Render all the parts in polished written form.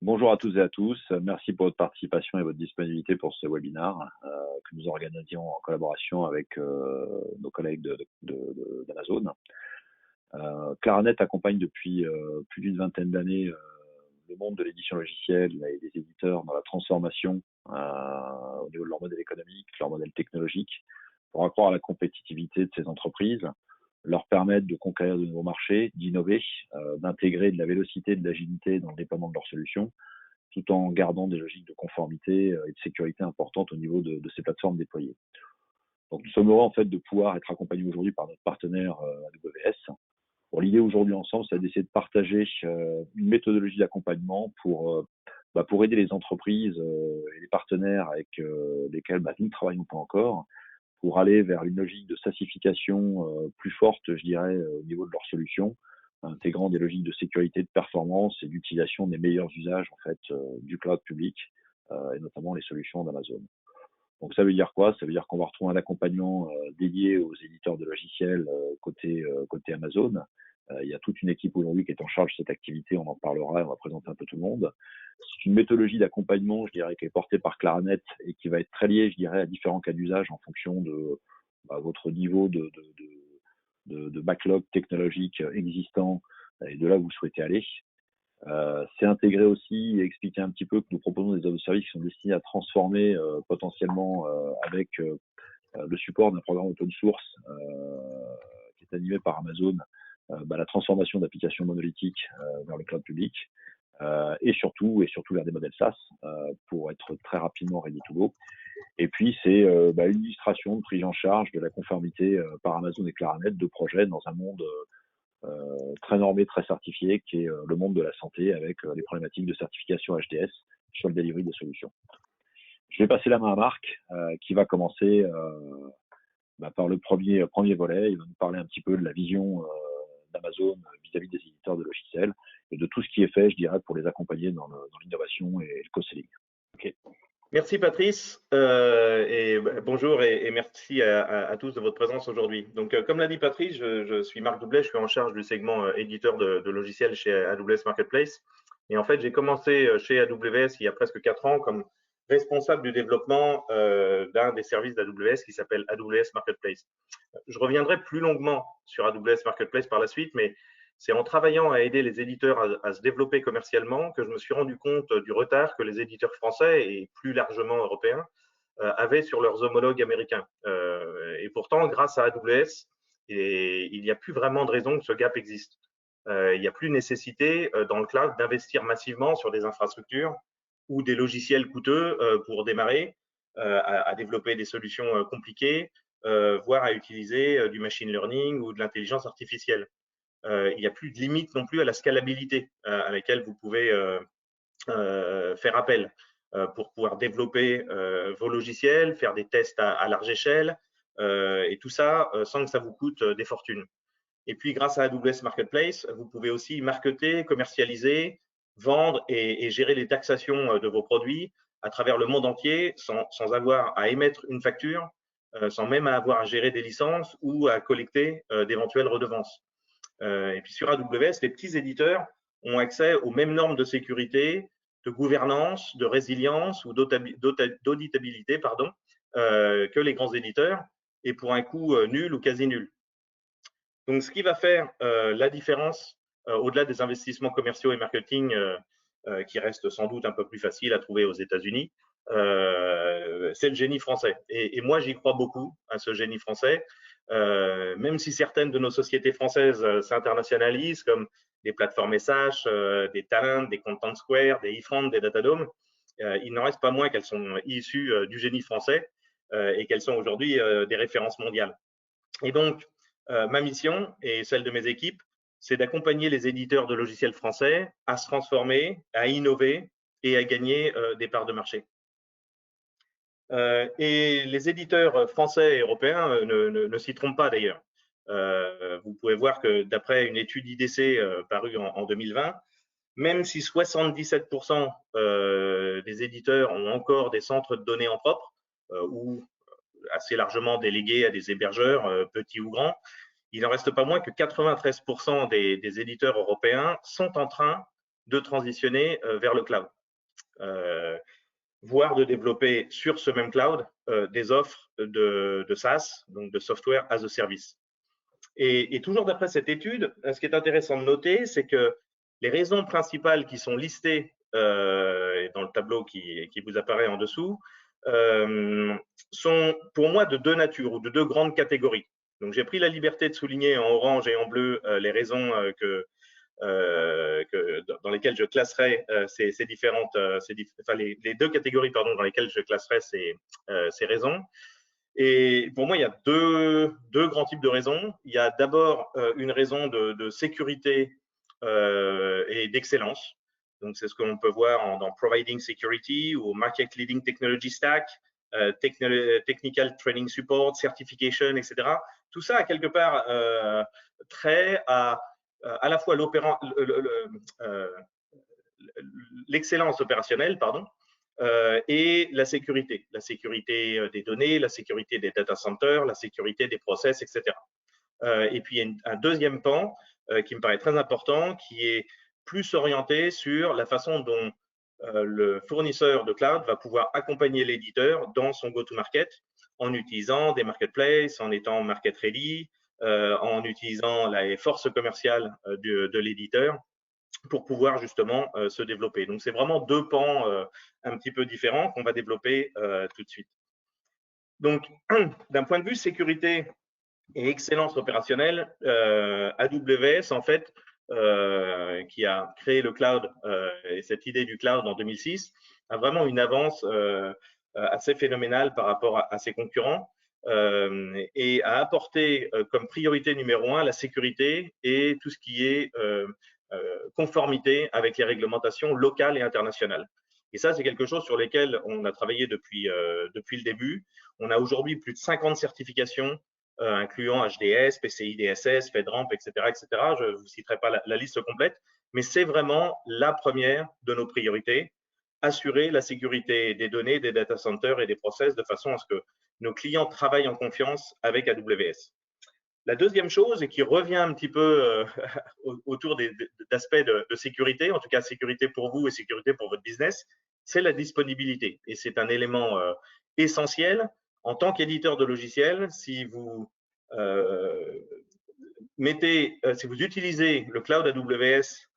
Bonjour à tous et à tous. Merci pour votre participation et votre disponibilité pour ce webinaire que nous organisions en collaboration avec nos collègues d'Amazon. Claranet accompagne depuis plus d'une vingtaine d'années le monde de l'édition logicielle et des éditeurs dans la transformation au niveau de leur modèle économique, leur modèle technologique, pour accroître la compétitivité de ces entreprises, leur permettre de conquérir de nouveaux marchés, d'innover, d'intégrer de la vélocité et de l'agilité dans le déploiement de leurs solutions, tout en gardant des logiques de conformité et de sécurité importantes au niveau de ces plateformes déployées. Donc nous sommes heureux en fait de pouvoir être accompagnés aujourd'hui par notre partenaire AWS. Bon, l'idée aujourd'hui ensemble, c'est d'essayer de partager une méthodologie d'accompagnement pour aider les entreprises et les partenaires avec lesquels nous ne travaillons pas encore, pour aller vers une logique de SaaSification plus forte, je dirais, au niveau de leurs solutions, intégrant des logiques de sécurité, de performance et d'utilisation des meilleurs usages en fait du cloud public et notamment les solutions d'Amazon. Donc ça veut dire quoi? Ça veut dire qu'on va retrouver un accompagnement dédié aux éditeurs de logiciels côté Amazon. Il y a toute une équipe aujourd'hui qui est en charge de cette activité, on en parlera, on va présenter un peu tout le monde. C'est une méthodologie d'accompagnement, je dirais, qui est portée par Claranet et qui va être très liée, je dirais, à différents cas d'usage en fonction de votre niveau de backlog technologique existant et de là où vous souhaitez aller. C'est intégrer aussi et expliquer un petit peu que nous proposons des offres de services qui sont destinés à transformer potentiellement avec le support d'un programme open source qui est animé par Amazon, la transformation d'applications monolithiques vers le cloud public et surtout vers des modèles SaaS pour être très rapidement ready to go. Et puis c'est une illustration de prise en charge de la conformité par Amazon et Claranet de projets dans un monde très normé, très certifié, qui est le monde de la santé avec les problématiques de certification HDS sur le delivery des solutions. Je vais passer la main à Marc, qui va commencer par le premier volet. Il va nous parler un petit peu de la vision d'Amazon vis-à-vis des éditeurs de logiciels et de tout ce qui est fait, je dirais, pour les accompagner dans l'innovation et le co-selling. Okay. Merci Patrice, bonjour et merci à tous de votre présence aujourd'hui. Donc comme l'a dit Patrice, je suis Marc Doublet, je suis en charge du segment éditeur de logiciels chez AWS Marketplace. Et en fait, j'ai commencé chez AWS il y a presque 4 ans comme responsable du développement d'un des services d'AWS qui s'appelle AWS Marketplace. Je reviendrai plus longuement sur AWS Marketplace par la suite, mais c'est en travaillant à aider les éditeurs à se développer commercialement que je me suis rendu compte du retard que les éditeurs français et plus largement européens avaient sur leurs homologues américains. Et pourtant, grâce à AWS, il n'y a plus vraiment de raison que ce gap existe. Il n'y a plus nécessité dans le cloud d'investir massivement sur des infrastructures ou des logiciels coûteux pour démarrer à développer des solutions compliquées, voire à utiliser du machine learning ou de l'intelligence artificielle. Il n'y a plus de limite non plus à la scalabilité à laquelle vous pouvez faire appel pour pouvoir développer vos logiciels, faire des tests à large échelle et tout ça sans que ça vous coûte des fortunes. Et puis, grâce à AWS Marketplace, vous pouvez aussi marketer, commercialiser, vendre et gérer les taxations de vos produits à travers le monde entier sans avoir à émettre une facture, sans même avoir à gérer des licences ou à collecter d'éventuelles redevances. Et puis sur AWS, les petits éditeurs ont accès aux mêmes normes de sécurité, de gouvernance, de résilience ou d'auditabilité que les grands éditeurs et pour un coût nul ou quasi nul. Donc ce qui va faire la différence au-delà des investissements commerciaux et marketing qui restent sans doute un peu plus faciles à trouver aux États-Unis, c'est le génie français. Et moi, j'y crois beaucoup à ce génie français. Même si certaines de nos sociétés françaises s'internationalisent, comme des plateformes SH, des Talent, des Content Square, des eFront, des Datadome, il n'en reste pas moins qu'elles sont issues du génie français et qu'elles sont aujourd'hui des références mondiales. Et donc, ma mission et celle de mes équipes, c'est d'accompagner les éditeurs de logiciels français à se transformer, à innover et à gagner des parts de marché. Et les éditeurs français et européens ne s'y trompent pas d'ailleurs. Vous pouvez voir que d'après une étude IDC parue en 2020, même si 77% des éditeurs ont encore des centres de données en propre ou assez largement délégués à des hébergeurs, petits ou grands, il n'en reste pas moins que 93% des éditeurs européens sont en train de transitionner vers le cloud, voire de développer sur ce même cloud des offres de SaaS, donc de Software as a Service. Et toujours d'après cette étude, ce qui est intéressant de noter, c'est que les raisons principales qui sont listées dans le tableau qui vous apparaît en dessous sont pour moi de deux natures ou de deux grandes catégories. Donc j'ai pris la liberté de souligner en orange et en bleu les raisons dans lesquelles je classerai ces différentes, enfin les deux catégories pardon, dans lesquelles je classerai ces raisons. Et pour moi, il y a deux grands types de raisons. Il y a d'abord une raison de sécurité et d'excellence. Donc, c'est ce que l'on peut voir dans Providing Security ou Market Leading Technology Stack, Technical Training Support, Certification, etc. Tout ça a quelque part trait à la fois l'excellence opérationnelle, pardon, et la sécurité des données, la sécurité des data centers, la sécurité des process, etc. Et puis, il y a un deuxième pan qui me paraît très important, qui est plus orienté sur la façon dont le fournisseur de cloud va pouvoir accompagner l'éditeur dans son go-to-market en utilisant des marketplaces, en étant market ready, en utilisant les forces commerciales de l'éditeur pour pouvoir justement se développer. Donc, c'est vraiment deux pans un petit peu différents qu'on va développer tout de suite. Donc, d'un point de vue sécurité et excellence opérationnelle, AWS, en fait, qui a créé le cloud et cette idée du cloud en 2006, a vraiment une avance assez phénoménale par rapport à ses concurrents et a apporté comme priorité numéro 1 la sécurité et tout ce qui est conformité avec les réglementations locales et internationales. Et ça, c'est quelque chose sur lequel on a travaillé depuis le début. On a aujourd'hui plus de 50 certifications incluant HDS, PCI DSS, FedRAMP, etc., etc. Je ne vous citerai pas la liste complète, mais c'est vraiment la première de nos priorités, assurer la sécurité des données, des data centers et des process de façon à ce que nos clients travaillent en confiance avec AWS. La deuxième chose, et qui revient un petit peu autour d'aspects de sécurité, en tout cas sécurité pour vous et sécurité pour votre business, c'est la disponibilité. Et c'est un élément essentiel. En tant qu'éditeur de logiciels, si vous si vous utilisez le cloud AWS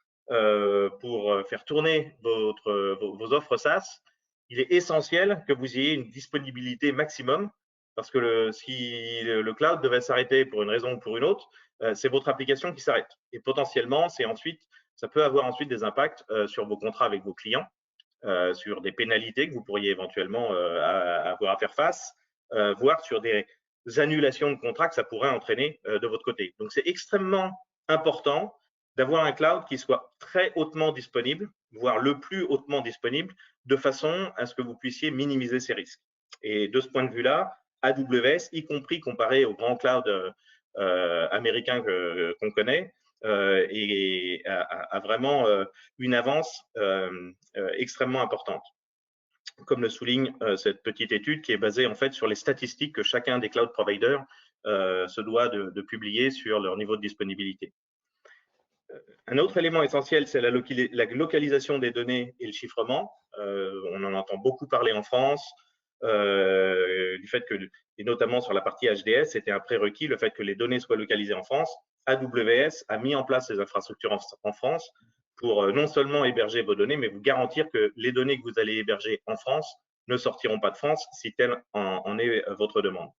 pour faire tourner vos offres SaaS, il est essentiel que vous ayez une disponibilité maximum parce que si le cloud devait s'arrêter pour une raison ou pour une autre, c'est votre application qui s'arrête. Et potentiellement, ça peut avoir ensuite des impacts sur vos contrats avec vos clients, sur des pénalités que vous pourriez éventuellement avoir à faire face, voire sur des annulations de contrats que ça pourrait entraîner de votre côté. Donc, c'est extrêmement important d'avoir un cloud qui soit très hautement disponible, voire le plus hautement disponible, de façon à ce que vous puissiez minimiser ces risques. Et de ce point de vue-là, AWS, y compris comparé aux grands clouds américains qu'on connaît, et a vraiment une avance extrêmement importante, comme le souligne cette petite étude qui est basée en fait sur les statistiques que chacun des cloud providers se doit de publier sur leur niveau de disponibilité. Un autre élément essentiel, c'est la localisation des données et le chiffrement. On en entend beaucoup parler en France, du fait que, et notamment sur la partie HDS, c'était un prérequis, le fait que les données soient localisées en France. AWS a mis en place ces infrastructures en France pour non seulement héberger vos données, mais vous garantir que les données que vous allez héberger en France ne sortiront pas de France si telle en est votre demande.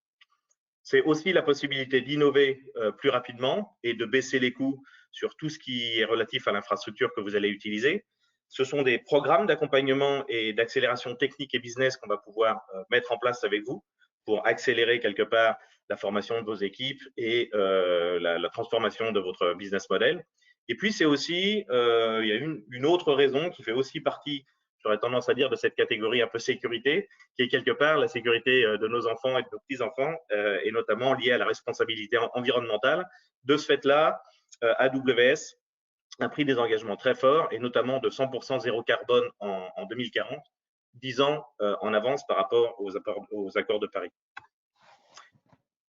C'est aussi la possibilité d'innover plus rapidement et de baisser les coûts sur tout ce qui est relatif à l'infrastructure que vous allez utiliser. Ce sont des programmes d'accompagnement et d'accélération technique et business qu'on va pouvoir mettre en place avec vous pour accélérer quelque part la formation de vos équipes et la transformation de votre business model. Et puis, c'est aussi, il y a une autre raison qui fait aussi partie, j'aurais tendance à dire, de cette catégorie un peu sécurité, qui est quelque part la sécurité de nos enfants et de nos petits-enfants, et notamment liée à la responsabilité environnementale. De ce fait-là, AWS a pris des engagements très forts, et notamment de 100% zéro carbone en 2040, 10 ans en avance par rapport aux accords de Paris.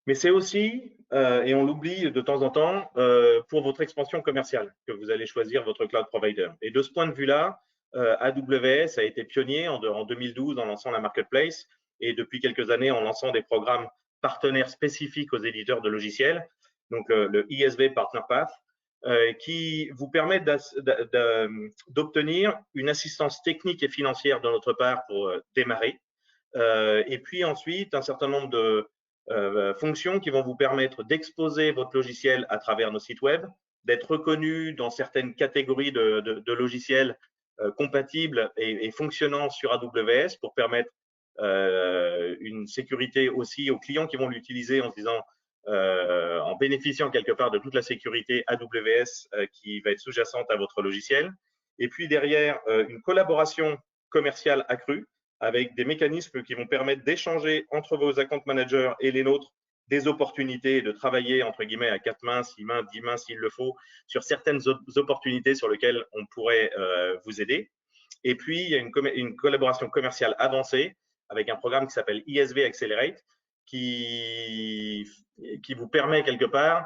Mais c'est aussi, et on l'oublie de temps en temps, pour votre expansion commerciale que vous allez choisir votre cloud provider. Et de ce point de vue-là, AWS a été pionnier en 2012 en lançant la marketplace et depuis quelques années en lançant des programmes partenaires spécifiques aux éditeurs de logiciels, donc le ISV Partner Path, qui vous permet d'obtenir une assistance technique et financière de notre part pour démarrer. Et puis ensuite, un certain nombre de fonctions qui vont vous permettre d'exposer votre logiciel à travers nos sites web, d'être reconnu dans certaines catégories de logiciels compatibles et fonctionnant sur AWS pour permettre une sécurité aussi aux clients qui vont l'utiliser en se disant, en bénéficiant quelque part de toute la sécurité AWS qui va être sous-jacente à votre logiciel. Et puis derrière, une collaboration commerciale accrue avec des mécanismes qui vont permettre d'échanger entre vos account managers et les nôtres des opportunités, de travailler entre guillemets à 4 mains, 6 mains, 10 mains s'il le faut, sur certaines opportunités sur lesquelles on pourrait vous aider. Et puis, il y a une collaboration commerciale avancée avec un programme qui s'appelle ISV Accelerate, qui vous permet quelque part,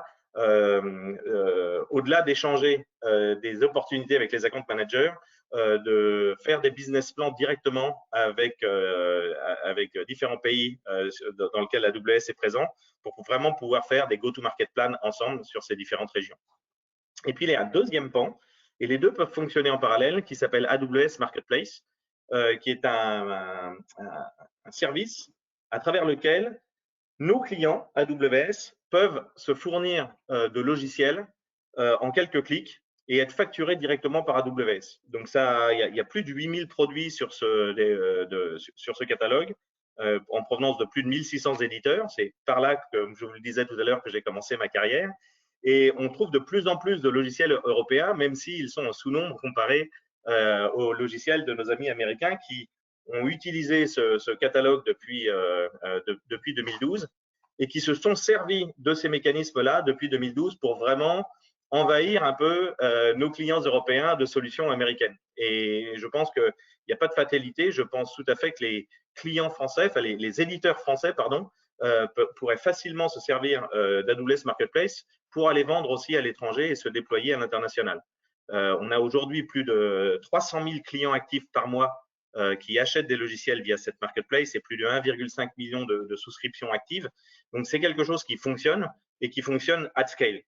au-delà d'échanger des opportunités avec les account managers, de faire des business plans directement avec différents pays dans lesquels AWS est présent pour vraiment pouvoir faire des go-to-market plans ensemble sur ces différentes régions. Et puis, il y a un deuxième pan, et les deux peuvent fonctionner en parallèle, qui s'appelle AWS Marketplace, qui est un service à travers lequel nos clients AWS peuvent se fournir de logiciels en quelques clics et être facturés directement par AWS. Donc, il y a plus de 8000 produits sur ce catalogue en provenance de plus de 1600 éditeurs. C'est par là, comme je vous le disais tout à l'heure, que j'ai commencé ma carrière. Et on trouve de plus en plus de logiciels européens, même s'ils sont en sous-nombre comparé aux logiciels de nos amis américains qui ont utilisé ce catalogue depuis 2012 et qui se sont servis de ces mécanismes-là depuis 2012 pour vraiment envahir un peu nos clients européens de solutions américaines. Et je pense qu'il n'y a pas de fatalité. Je pense tout à fait que les clients français, enfin les éditeurs français, pardon, pourraient facilement se servir d'AWS Marketplace pour aller vendre aussi à l'étranger et se déployer à l'international. On a aujourd'hui plus de 300 000 clients actifs par mois qui achètent des logiciels via cette marketplace et plus de 1,5 million de souscriptions actives. Donc, c'est quelque chose qui fonctionne et qui fonctionne at scale.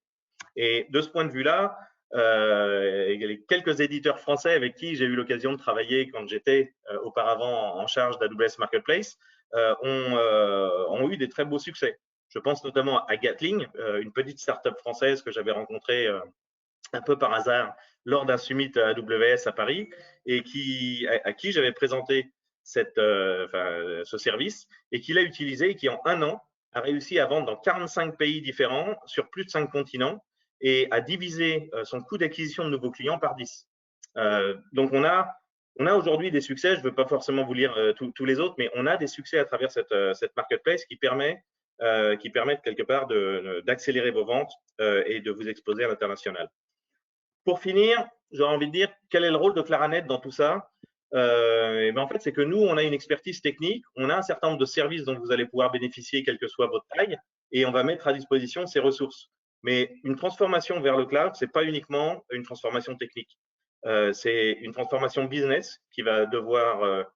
Et de ce point de vue-là, les quelques éditeurs français avec qui j'ai eu l'occasion de travailler quand j'étais auparavant en charge d'AWS Marketplace ont eu des très beaux succès. Je pense notamment à Gatling, une petite startup française que j'avais rencontrée un peu par hasard lors d'un summit AWS à Paris et à qui j'avais présenté ce service et qui l'a utilisé et qui en un an a réussi à vendre dans 45 pays différents sur plus de 5 continents et à diviser son coût d'acquisition de nouveaux clients par 10. Donc, on a aujourd'hui des succès, je ne veux pas forcément vous lire tous les autres, mais on a des succès à travers cette marketplace qui permettent quelque part d'accélérer vos ventes et de vous exposer à l'international. Pour finir, j'aurais envie de dire quel est le rôle de Claranet dans tout ça. Et ben en fait, c'est que nous, on a une expertise technique, on a un certain nombre de services dont vous allez pouvoir bénéficier, quelle que soit votre taille, et on va mettre à disposition ces ressources. Mais une transformation vers le cloud, ce n'est pas uniquement une transformation technique. C'est une transformation business qui va devoir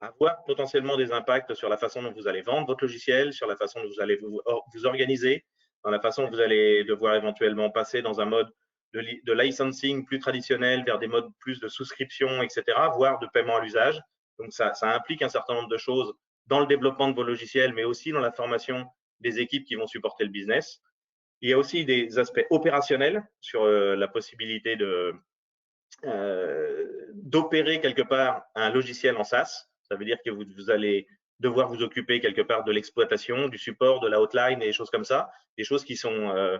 avoir potentiellement des impacts sur la façon dont vous allez vendre votre logiciel, sur la façon dont vous allez vous organiser, dans la façon dont vous allez devoir éventuellement passer dans un mode de licensing plus traditionnel vers des modes plus de souscription, etc., voire de paiement à l'usage. Donc, ça implique un certain nombre de choses dans le développement de vos logiciels, mais aussi dans la formation des équipes qui vont supporter le business. Il y a aussi des aspects opérationnels sur la possibilité d'opérer quelque part un logiciel en SaaS. Ça veut dire que vous allez devoir vous occuper quelque part de l'exploitation, du support, de la hotline et des choses comme ça, des choses qui sont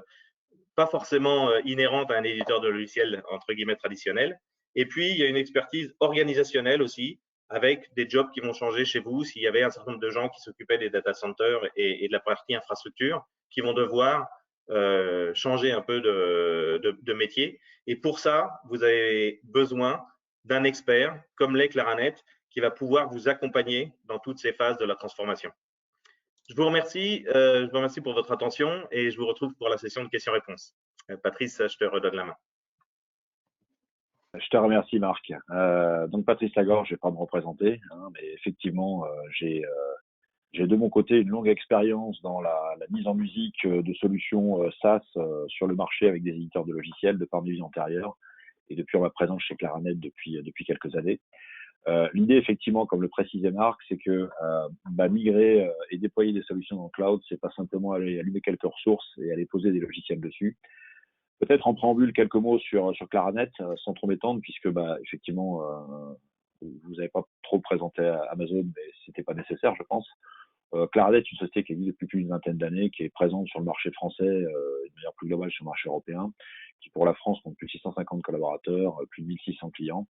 pas forcément inhérente à un éditeur de logiciels entre guillemets traditionnel. Et puis, il y a une expertise organisationnelle aussi, avec des jobs qui vont changer chez vous s'il y avait un certain nombre de gens qui s'occupaient des data centers et de la partie infrastructure, qui vont devoir changer un peu de métier. Et pour ça, vous avez besoin d'un expert comme l'est Claranet, qui va pouvoir vous accompagner dans toutes ces phases de la transformation. Je vous remercie pour votre attention et je vous retrouve pour la session de questions-réponses. Patrice, je te redonne la main. Je te remercie, Marc. Donc, Patrice Lagorce, je vais pas me représenter, hein, mais effectivement, j'ai de mon côté une longue expérience dans la mise en musique de solutions SaaS sur le marché avec des éditeurs de logiciels de par mes vies antérieures et depuis ma présence chez Claranet depuis quelques années. L'idée, effectivement, comme le précisait Marc, c'est que migrer et déployer des solutions dans le cloud, c'est pas simplement aller allumer quelques ressources et aller poser des logiciels dessus. Peut-être en préambule quelques mots sur Claranet, sans trop m'étendre, puisque effectivement, vous n'avez pas trop présenté Amazon, mais c'était pas nécessaire, je pense. Claranet est une société qui existe depuis plus d'une vingtaine d'années, qui est présente sur le marché français et de manière plus globale sur le marché européen, qui pour la France compte plus de 650 collaborateurs, plus de 1600 clients,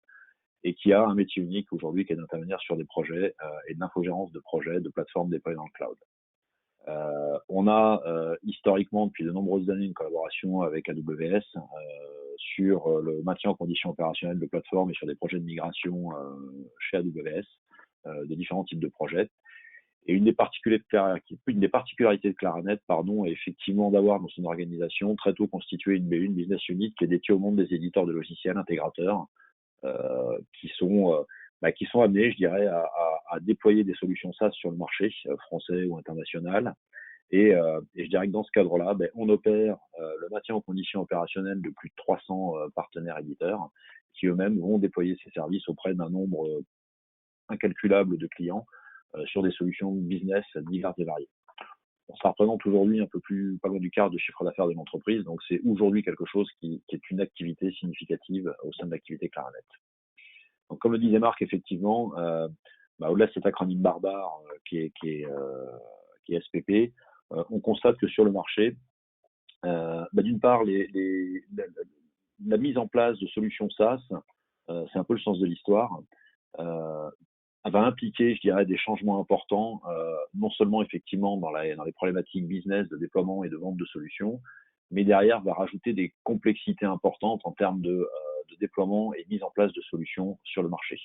et qui a un métier unique aujourd'hui qui est d'intervenir sur des projets et de l'infogérance de projets, de plateformes déployées dans le cloud. On a historiquement depuis de nombreuses années une collaboration avec AWS sur le maintien en conditions opérationnelles de plateformes et sur des projets de migration chez AWS de différents types de projets. Et une des particularités de Claranet, est effectivement d'avoir dans son organisation très tôt constitué une BU, une business unit, qui est dédiée au monde des éditeurs de logiciels intégrateurs, qui sont amenés, je dirais, à déployer des solutions SaaS sur le marché français ou international. Et je dirais que dans ce cadre-là, on opère le maintien en conditions opérationnelles de plus de 300 partenaires éditeurs qui eux-mêmes vont déployer ces services auprès d'un nombre incalculable de clients sur des solutions business diverses et variées. Ça représente aujourd'hui un peu plus, pas loin du quart de chiffre d'affaires de l'entreprise, donc c'est aujourd'hui quelque chose qui est une activité significative au sein de l'activité Claranet. Donc, comme le disait Marc, effectivement, au-delà de cet acronyme barbare qui est SPP, on constate que sur le marché, d'une part, la mise en place de solutions SaaS, c'est un peu le sens de l'histoire, va impliquer, je dirais, des changements importants, non seulement effectivement dans les problématiques business de déploiement et de vente de solutions, mais derrière va rajouter des complexités importantes en termes de déploiement et mise en place de solutions sur le marché.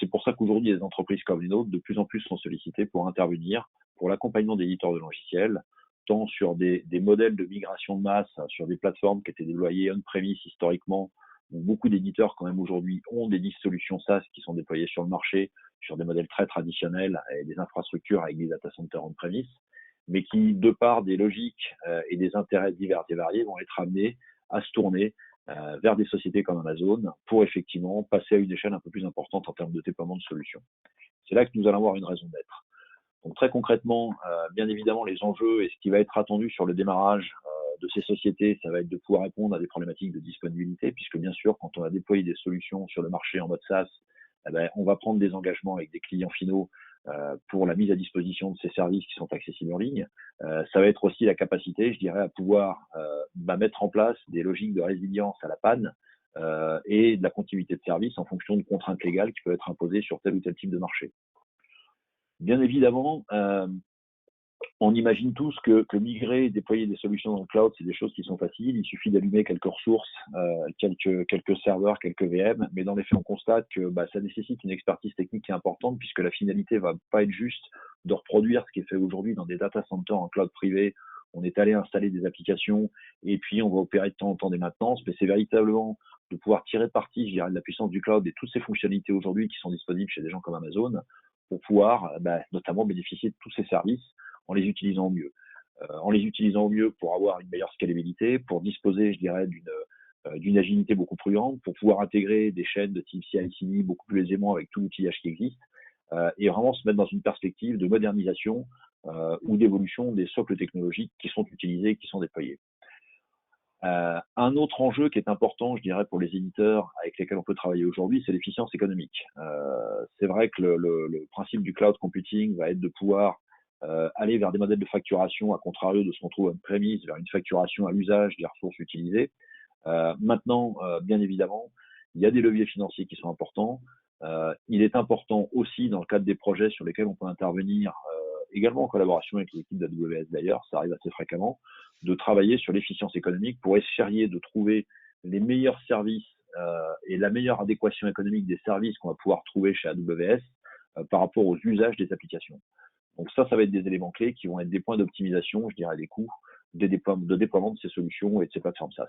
C'est pour ça qu'aujourd'hui, les entreprises comme les nôtres, de plus en plus sont sollicitées pour intervenir pour l'accompagnement des éditeurs de logiciels, tant sur des modèles de migration de masse, sur des plateformes qui étaient déployées on-premise historiquement, où beaucoup d'éditeurs quand même aujourd'hui ont des solutions SaaS qui sont déployées sur le marché, sur des modèles très traditionnels et des infrastructures avec des data centers on-premise, mais qui, de par des logiques et des intérêts divers et variés, vont être amenés à se tourner vers des sociétés comme Amazon pour effectivement passer à une échelle un peu plus importante en termes de déploiement de solutions. C'est là que nous allons avoir une raison d'être. Donc très concrètement, bien évidemment, les enjeux et ce qui va être attendu sur le démarrage de ces sociétés, ça va être de pouvoir répondre à des problématiques de disponibilité, puisque bien sûr, quand on a déployé des solutions sur le marché en mode SaaS, on va prendre des engagements avec des clients finaux pour la mise à disposition de ces services qui sont accessibles en ligne. Ça va être aussi la capacité, je dirais, à pouvoir mettre en place des logiques de résilience à la panne et de la continuité de service en fonction de contraintes légales qui peuvent être imposées sur tel ou tel type de marché. Bien évidemment, on imagine tous que migrer et déployer des solutions dans le cloud, c'est des choses qui sont faciles. Il suffit d'allumer quelques ressources, quelques serveurs, quelques VM. Mais dans les faits, on constate que ça nécessite une expertise technique qui est importante, puisque la finalité va pas être juste de reproduire ce qui est fait aujourd'hui dans des data centers en cloud privé. On est allé installer des applications et puis on va opérer de temps en temps des maintenances. Mais c'est véritablement de pouvoir tirer parti, je dirais, de la puissance du cloud et toutes ces fonctionnalités aujourd'hui qui sont disponibles chez des gens comme Amazon pour pouvoir notamment bénéficier de tous ces services en les utilisant au mieux. En les utilisant au mieux pour avoir une meilleure scalabilité, pour disposer, je dirais, d'une agilité beaucoup plus grande, pour pouvoir intégrer des chaînes de type CI/CD beaucoup plus aisément avec tout l'outillage qui existe, et vraiment se mettre dans une perspective de modernisation ou d'évolution des socles technologiques qui sont utilisés et qui sont déployés. Un autre enjeu qui est important, je dirais, pour les éditeurs avec lesquels on peut travailler aujourd'hui, c'est l'efficience économique. C'est vrai que le principe du cloud computing va être de pouvoir aller vers des modèles de facturation, à contrario de ce qu'on trouve on-premise, vers une facturation à l'usage des ressources utilisées. Maintenant, bien évidemment, il y a des leviers financiers qui sont importants. Il est important aussi, dans le cadre des projets sur lesquels on peut intervenir, également en collaboration avec l'équipe d'AWS d'ailleurs, ça arrive assez fréquemment, de travailler sur l'efficience économique pour essayer de trouver les meilleurs services et la meilleure adéquation économique des services qu'on va pouvoir trouver chez AWS par rapport aux usages des applications. Donc ça va être des éléments clés qui vont être des points d'optimisation, je dirais, des coûts de déploiement de ces solutions et de ces plateformes SaaS.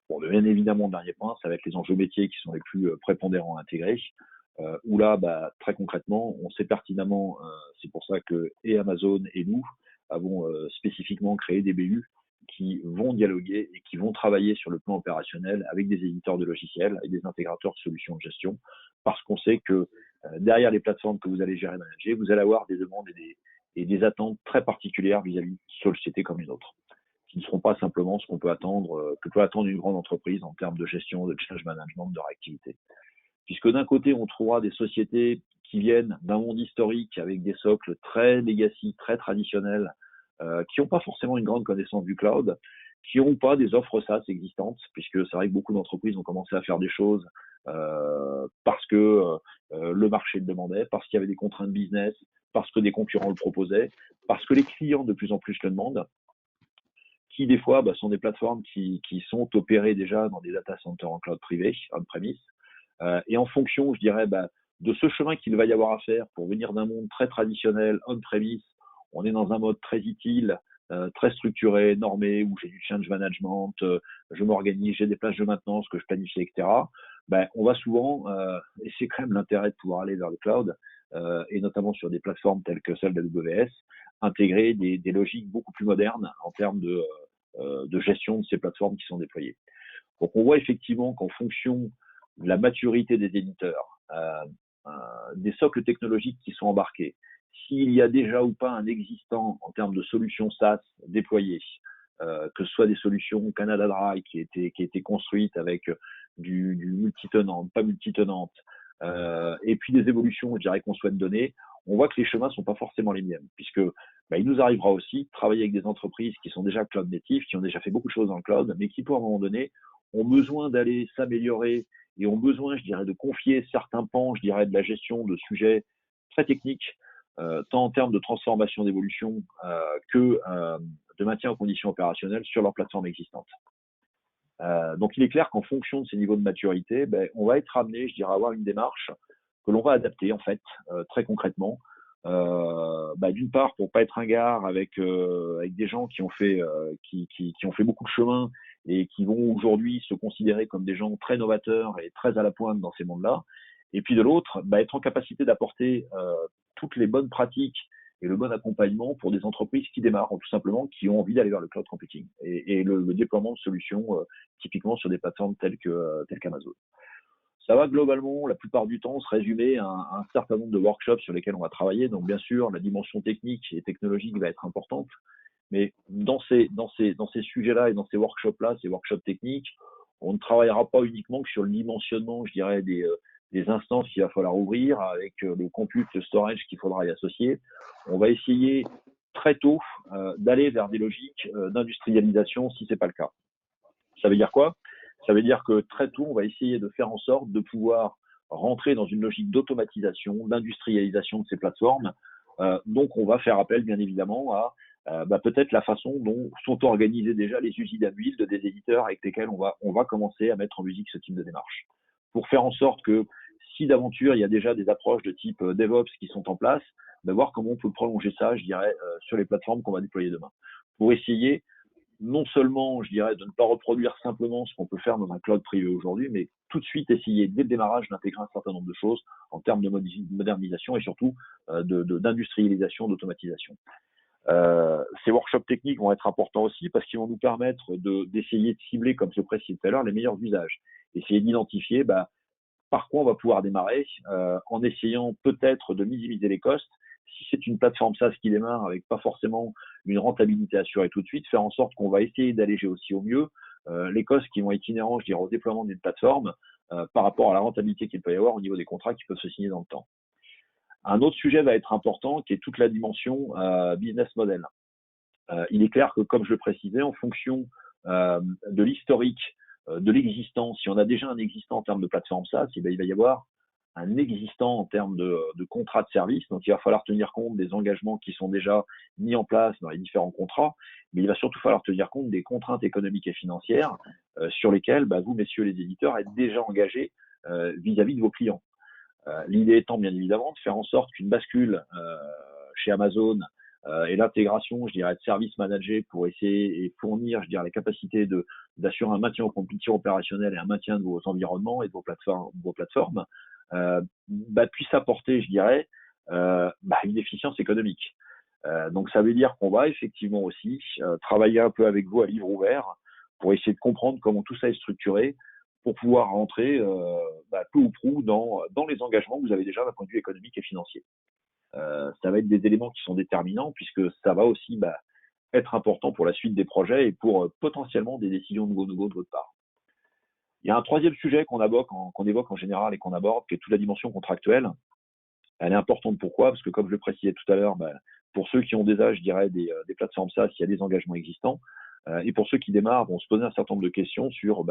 Bon, bien évidemment, le dernier point, ça va être les enjeux métiers qui sont les plus prépondérants à intégrer. Où là, très concrètement, on sait pertinemment, c'est pour ça que et Amazon et nous avons spécifiquement créé des BU qui vont dialoguer et qui vont travailler sur le plan opérationnel avec des éditeurs de logiciels et des intégrateurs de solutions de gestion, parce qu'on sait que derrière les plateformes que vous allez gérer et manager, vous allez avoir des demandes et des attentes très particulières vis-à-vis d'une société comme une autre, qui ne seront pas simplement ce qu'on peut attendre, que peut attendre une grande entreprise en termes de gestion, de change management, de réactivité. Puisque d'un côté, on trouvera des sociétés qui viennent d'un monde historique avec des socles très legacy, très traditionnels, qui n'ont pas forcément une grande connaissance du cloud, qui n'ont pas des offres SaaS existantes, puisque c'est vrai que beaucoup d'entreprises ont commencé à faire des choses parce que le marché le demandait, parce qu'il y avait des contraintes business, parce que des concurrents le proposaient, parce que les clients de plus en plus le demandent, qui des fois sont des plateformes qui sont opérées déjà dans des data centers en cloud privé, on-premise, et en fonction, je dirais, de ce chemin qu'il va y avoir à faire pour venir d'un monde très traditionnel, on-premise, on est dans un mode très utile, très structuré, normé, où j'ai du change management, je m'organise, j'ai des plages de maintenance que je planifie, etc. On va souvent, et c'est quand même l'intérêt de pouvoir aller vers le cloud, et notamment sur des plateformes telles que celle d'AWS, intégrer des logiques beaucoup plus modernes en termes de gestion de ces plateformes qui sont déployées. Donc on voit effectivement qu'en fonction de la maturité des éditeurs, des socles technologiques qui sont embarqués, s'il y a déjà ou pas un existant en termes de solutions SaaS déployées, que ce soit des solutions Canada Dry qui étaient construites avec du multitenant, pas multitenante, et puis des évolutions, je dirais, qu'on souhaite donner, on voit que les chemins ne sont pas forcément les mêmes, puisque il nous arrivera aussi de travailler avec des entreprises qui sont déjà cloud native, qui ont déjà fait beaucoup de choses dans le cloud, mais qui, pour un moment donné, ont besoin d'aller s'améliorer et ont besoin, je dirais, de confier certains pans, je dirais, de la gestion de sujets très techniques, tant en termes de transformation, d'évolution, que de maintien en conditions opérationnelles sur leur plateforme existante. Donc, il est clair qu'en fonction de ces niveaux de maturité, on va être amené, je dirais, à avoir une démarche que l'on va adapter, en fait, très concrètement. D'une part, pour pas être ringard avec des gens qui ont fait qui ont fait beaucoup de chemin et qui vont aujourd'hui se considérer comme des gens très novateurs et très à la pointe dans ces mondes-là. Et puis de l'autre, être en capacité d'apporter toutes les bonnes pratiques et le bon accompagnement pour des entreprises qui démarrent, tout simplement, qui ont envie d'aller vers le cloud computing et le déploiement de solutions typiquement sur des plateformes telles qu'Amazon. Ça va globalement, la plupart du temps, se résumer à un certain nombre de workshops sur lesquels on va travailler. Donc, bien sûr, la dimension technique et technologique va être importante. Mais dans ces sujets-là et dans ces workshops-là, ces workshops techniques, on ne travaillera pas uniquement que sur le dimensionnement, je dirais, des instances qu'il va falloir ouvrir avec le compute, le storage qu'il faudra y associer. On va essayer très tôt d'aller vers des logiques d'industrialisation si c'est pas le cas. Ça veut dire quoi ? Ça veut dire que très tôt, on va essayer de faire en sorte de pouvoir rentrer dans une logique d'automatisation, d'industrialisation de ces plateformes. Donc, on va faire appel, bien évidemment, à peut-être la façon dont sont organisées déjà les usines à build des éditeurs avec lesquels on va commencer à mettre en musique ce type de démarche. Pour faire en sorte que, si d'aventure, il y a déjà des approches de type DevOps qui sont en place, voir comment on peut prolonger ça, je dirais, sur les plateformes qu'on va déployer demain. Pour essayer non seulement, je dirais, de ne pas reproduire simplement ce qu'on peut faire dans un cloud privé aujourd'hui, mais tout de suite essayer, dès le démarrage, d'intégrer un certain nombre de choses en termes de modernisation et surtout d'industrialisation, d'automatisation. Ces workshops techniques vont être importants aussi parce qu'ils vont nous permettre d'essayer de cibler, comme je le précisais tout à l'heure, les meilleurs usages. Essayer d'identifier par quoi on va pouvoir démarrer en essayant peut-être de minimiser les costs. Si c'est une plateforme SaaS qui démarre avec pas forcément une rentabilité assurée tout de suite, faire en sorte qu'on va essayer d'alléger aussi au mieux les costs qui vont être inhérents, je dirais, au déploiement d'une plateforme par rapport à la rentabilité qu'il peut y avoir au niveau des contrats qui peuvent se signer dans le temps. Un autre sujet va être important qui est toute la dimension business model. Il est clair que, comme je le précisais, en fonction de l'historique, de l'existant, si on a déjà un existant en termes de plateforme SaaS, il va y avoir un existant en termes de contrat de service. Donc, il va falloir tenir compte des engagements qui sont déjà mis en place dans les différents contrats, mais il va surtout falloir tenir compte des contraintes économiques et financières sur lesquelles vous, messieurs les éditeurs, êtes déjà engagés vis-à-vis de vos clients. L'idée étant, bien évidemment, de faire en sorte qu'une bascule chez Amazon et l'intégration, je dirais, de services managés pour essayer et fournir, je dirais, la capacité d'assurer un maintien en compétition opérationnelle et un maintien de vos environnements et de vos plateformes, puisse apporter, je dirais, une efficience économique. Donc ça veut dire qu'on va effectivement aussi travailler un peu avec vous à livre ouvert pour essayer de comprendre comment tout ça est structuré pour pouvoir rentrer peu ou prou dans les engagements que vous avez déjà d'un point de vue économique et financier. Ça va être des éléments qui sont déterminants puisque ça va aussi être important pour la suite des projets et pour potentiellement des décisions de go-no-go de votre part. Il y a un troisième sujet qu'on évoque en général et qu'on aborde, qui est toute la dimension contractuelle. Elle est importante. Pourquoi? Parce que comme je le précisais tout à l'heure, pour ceux qui ont déjà, je dirais, des plateformes SaaS, il y a des engagements existants. Et pour ceux qui démarrent, vont se poser un certain nombre de questions sur,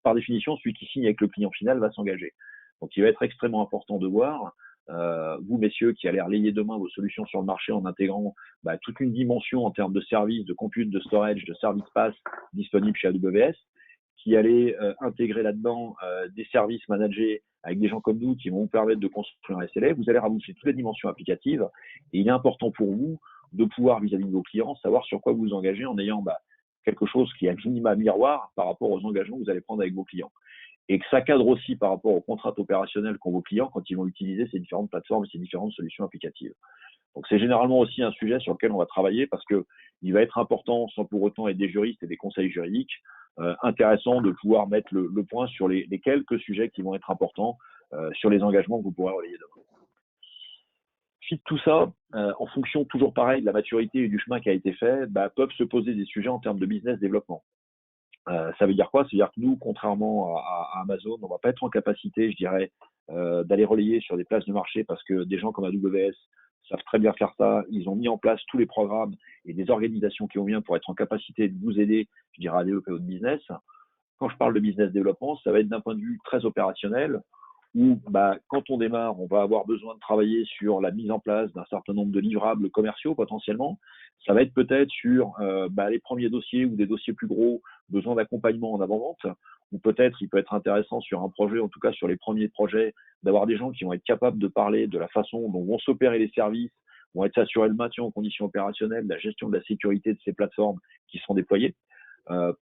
par définition, celui qui signe avec le client final va s'engager. Donc, il va être extrêmement important de voir, vous, messieurs, qui allez relayer demain vos solutions sur le marché en intégrant toute une dimension en termes de services, de compute, de storage, de service pass disponibles chez AWS, qui allait intégrer là-dedans des services managés avec des gens comme nous qui vont vous permettre de construire un SLA. Vous allez rajouter toutes les dimensions applicatives et il est important pour vous de pouvoir, vis-à-vis de vos clients, savoir sur quoi vous vous engagez en ayant quelque chose qui est un minima miroir par rapport aux engagements que vous allez prendre avec vos clients. Et que ça cadre aussi par rapport aux contraintes opérationnelles qu'ont vos clients quand ils vont utiliser ces différentes plateformes et ces différentes solutions applicatives. Donc c'est généralement aussi un sujet sur lequel on va travailler parce que il va être important, sans pour autant être des juristes et des conseils juridiques, intéressant de pouvoir mettre le point sur les quelques sujets qui vont être importants sur les engagements que vous pourrez relayer demain. Suite tout ça, en fonction toujours pareil de la maturité et du chemin qui a été fait, peuvent se poser des sujets en termes de business développement. Ça veut dire quoi? Ça veut dire que nous, contrairement à Amazon, on va pas être en capacité, je dirais, d'aller relayer sur des places de marché parce que des gens comme AWS savent très bien faire ça. Ils ont mis en place tous les programmes et des organisations qui vont bien pour être en capacité de vous aider, je dirais, à développer votre business. Quand je parle de business développement, ça va être d'un point de vue très opérationnel où quand on démarre, on va avoir besoin de travailler sur la mise en place d'un certain nombre de livrables commerciaux potentiellement. Ça va être peut-être sur les premiers dossiers ou des dossiers plus gros, besoin d'accompagnement en avant-vente, ou peut-être il peut être intéressant sur un projet, en tout cas sur les premiers projets, d'avoir des gens qui vont être capables de parler de la façon dont vont s'opérer les services, vont être s'assurer le maintien en conditions opérationnelles, la gestion de la sécurité de ces plateformes qui seront déployées,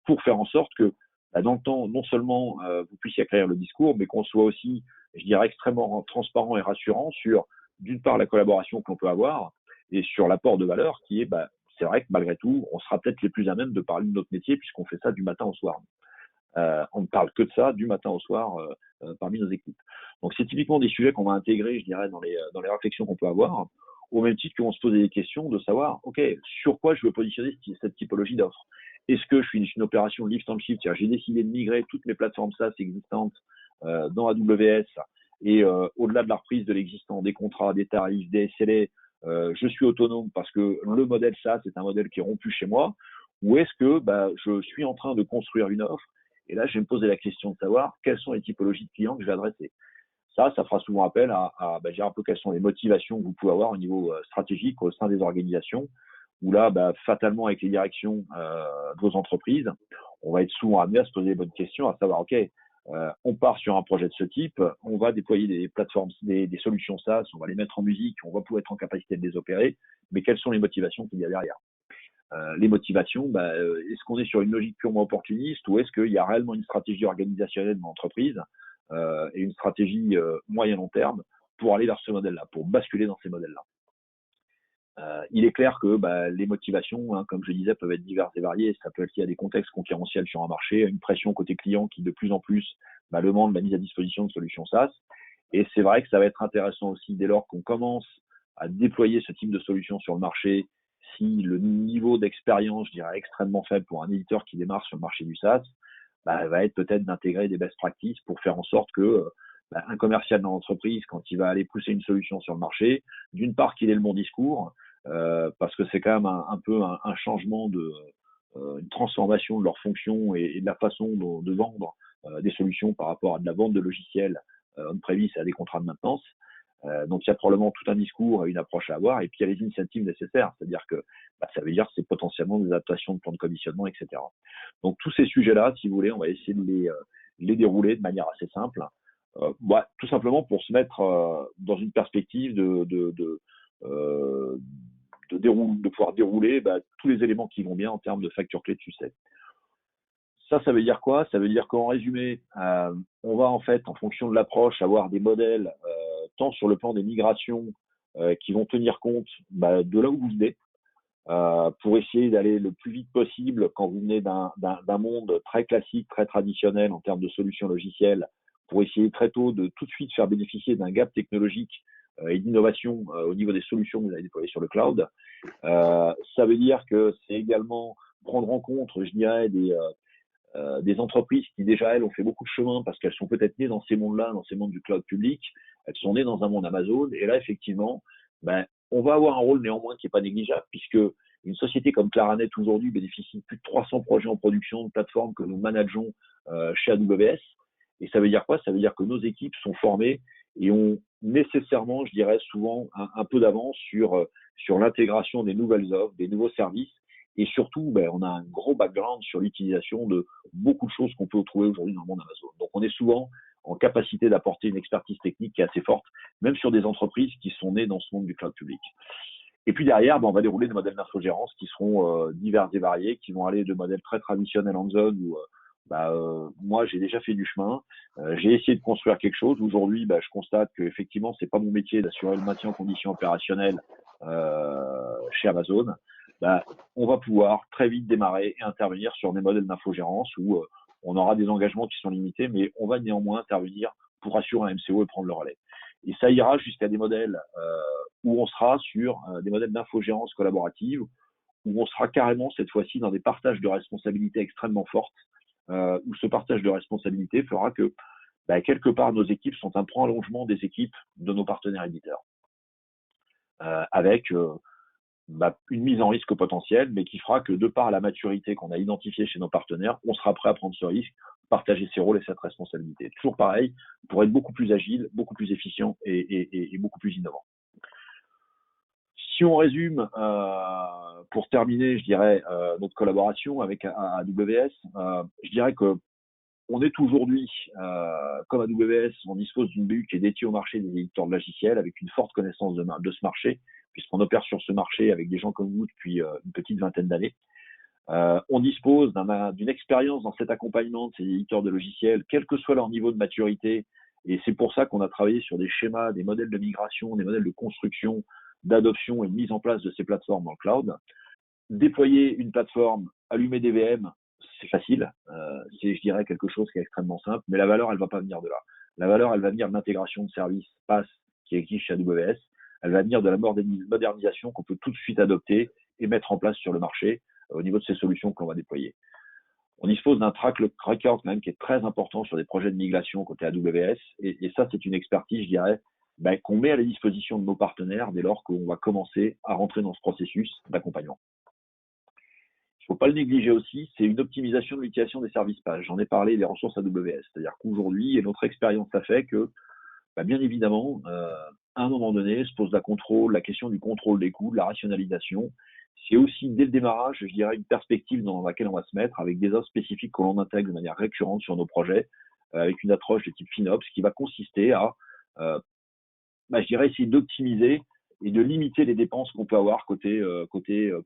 pour faire en sorte que dans le temps, non seulement vous puissiez acquérir le discours, mais qu'on soit aussi, je dirais, extrêmement transparent et rassurant sur, d'une part, la collaboration qu'on peut avoir et sur l'apport de valeur qui est, c'est vrai que malgré tout, on sera peut-être les plus à même de parler de notre métier puisqu'on fait ça du matin au soir. On ne parle que de ça du matin au soir parmi nos équipes. Donc, c'est typiquement des sujets qu'on va intégrer, je dirais, dans les réflexions qu'on peut avoir, au même titre qu'on se pose des questions de savoir, OK, sur quoi je veux positionner cette typologie d'offre? Est-ce que je suis une opération lift and shift? J'ai décidé de migrer toutes mes plateformes SaaS existantes dans AWS et au-delà de la reprise de l'existant, des contrats, des tarifs, des SLA, je suis autonome parce que le modèle SaaS est un modèle qui est rompu chez moi, ou est-ce que je suis en train de construire une offre et là je vais me poser la question de savoir quelles sont les typologies de clients que je vais adresser. Ça fera souvent appel à un peu quelles sont les motivations que vous pouvez avoir au niveau stratégique au sein des organisations, où là, fatalement, avec les directions de vos entreprises, on va être souvent amené à se poser les bonnes questions, à savoir, OK, on part sur un projet de ce type, on va déployer des plateformes, des solutions SaaS, on va les mettre en musique, on va pouvoir être en capacité de les opérer, mais quelles sont les motivations qu'il y a derrière? Les motivations, est-ce qu'on est sur une logique purement opportuniste ou est-ce qu'il y a réellement une stratégie organisationnelle de l'entreprise et une stratégie moyen-long terme pour aller vers ce modèle-là, pour basculer dans ces modèles-là? Il est clair que les motivations, comme je disais, peuvent être diverses et variées. Ça peut être lié à des contextes concurrentiels sur un marché, à une pression côté client qui de plus en plus demande la mise à disposition de solutions SaaS. Et c'est vrai que ça va être intéressant aussi dès lors qu'on commence à déployer ce type de solution sur le marché, si le niveau d'expérience, je dirais, extrêmement faible pour un éditeur qui démarre sur le marché du SaaS, va être peut-être d'intégrer des best practices pour faire en sorte que un commercial dans l'entreprise, quand il va aller pousser une solution sur le marché, d'une part qu'il ait le bon discours, parce que c'est quand même un peu un changement une transformation de leur fonction et de la façon de vendre des solutions par rapport à de la vente de logiciels on-premise à des contrats de maintenance. Donc il y a probablement tout un discours et une approche à avoir, et puis il y a les initiatives nécessaires, c'est-à-dire que ça veut dire que c'est potentiellement des adaptations de plans de commissionnement, etc. Donc tous ces sujets-là, si vous voulez, on va essayer de les dérouler de manière assez simple, tout simplement pour se mettre dans une perspective de de pouvoir dérouler tous les éléments qui vont bien en termes de facture clé de succès. Ça veut dire quoi? Ça veut dire qu'en résumé, on va en fait, en fonction de l'approche, avoir des modèles tant sur le plan des migrations qui vont tenir compte de là où vous venez, pour essayer d'aller le plus vite possible quand vous venez d'un monde très classique, très traditionnel en termes de solutions logicielles, pour essayer très tôt de tout de suite faire bénéficier d'un gap technologique et d'innovation au niveau des solutions que vous allez déployer sur le cloud. Ça veut dire que c'est également prendre en compte, je dirais, des entreprises qui déjà, elles, ont fait beaucoup de chemin parce qu'elles sont peut-être nées dans ces mondes-là, dans ces mondes du cloud public. Elles sont nées dans un monde Amazon. Et là, effectivement, on va avoir un rôle néanmoins qui n'est pas négligeable puisque une société comme Claranet aujourd'hui bénéficie de plus de 300 projets en production, de plateformes que nous manageons chez AWS. Et ça veut dire quoi? Ça veut dire que nos équipes sont formées et ont nécessairement, je dirais souvent, un peu d'avance sur l'intégration des nouvelles offres, des nouveaux services. Et surtout, on a un gros background sur l'utilisation de beaucoup de choses qu'on peut trouver aujourd'hui dans le monde Amazon. Donc, on est souvent en capacité d'apporter une expertise technique qui est assez forte, même sur des entreprises qui sont nées dans ce monde du cloud public. Et puis derrière, on va dérouler des modèles d'infogérance qui seront divers et variés, qui vont aller de modèles très traditionnels en zone où moi, j'ai déjà fait du chemin. J'ai essayé de construire quelque chose. Aujourd'hui, je constate qu'effectivement, c'est pas mon métier d'assurer le maintien en conditions opérationnelles chez Amazon. On va pouvoir très vite démarrer et intervenir sur des modèles d'infogérance où on aura des engagements qui sont limités, mais on va néanmoins intervenir pour assurer un MCO et prendre le relais. Et ça ira jusqu'à des modèles où on sera sur des modèles d'infogérance collaborative, où on sera carrément cette fois-ci dans des partages de responsabilités extrêmement fortes, où ce partage de responsabilités fera que quelque part nos équipes sont un prolongement des équipes de nos partenaires éditeurs, avec une mise en risque potentielle, mais qui fera que de par la maturité qu'on a identifiée chez nos partenaires, on sera prêt à prendre ce risque, partager ses rôles et cette responsabilité. Toujours pareil, pour être beaucoup plus agile, beaucoup plus efficient et beaucoup plus innovant. Si on résume, pour terminer, je dirais, notre collaboration avec AWS, je dirais que on est aujourd'hui, comme AWS, on dispose d'une BU qui est dédiée au marché des éditeurs de logiciels avec une forte connaissance de ce marché, puisqu'on opère sur ce marché avec des gens comme vous depuis une petite vingtaine d'années. On dispose d'une expérience dans cet accompagnement de ces éditeurs de logiciels, quel que soit leur niveau de maturité, et c'est pour ça qu'on a travaillé sur des schémas, des modèles de migration, des modèles de construction, d'adoption et de mise en place de ces plateformes dans le cloud. Déployer une plateforme, allumer des VM, c'est facile, c'est, je dirais, quelque chose qui est extrêmement simple, mais la valeur, elle va pas venir de là. La valeur, elle va venir de l'intégration de services PaaS qui existe chez AWS, elle va venir de la modernisation qu'on peut tout de suite adopter et mettre en place sur le marché au niveau de ces solutions qu'on va déployer. On dispose d'un track record quand même qui est très important sur des projets de migration côté AWS, et ça, c'est une expertise, je dirais, qu'on met à la disposition de nos partenaires dès lors qu'on va commencer à rentrer dans ce processus d'accompagnement. Il ne faut pas le négliger aussi, c'est une optimisation de l'utilisation des services pages. J'en ai parlé des ressources AWS, c'est-à-dire qu'aujourd'hui, et notre expérience a fait que, bien évidemment, à un moment donné, se pose la question du contrôle des coûts, de la rationalisation. C'est aussi, dès le démarrage, je dirais, une perspective dans laquelle on va se mettre, avec des offres spécifiques que l'on intègre de manière récurrente sur nos projets, avec une approche de type FinOps, qui va consister à, je dirais, essayer d'optimiser et de limiter les dépenses qu'on peut avoir côté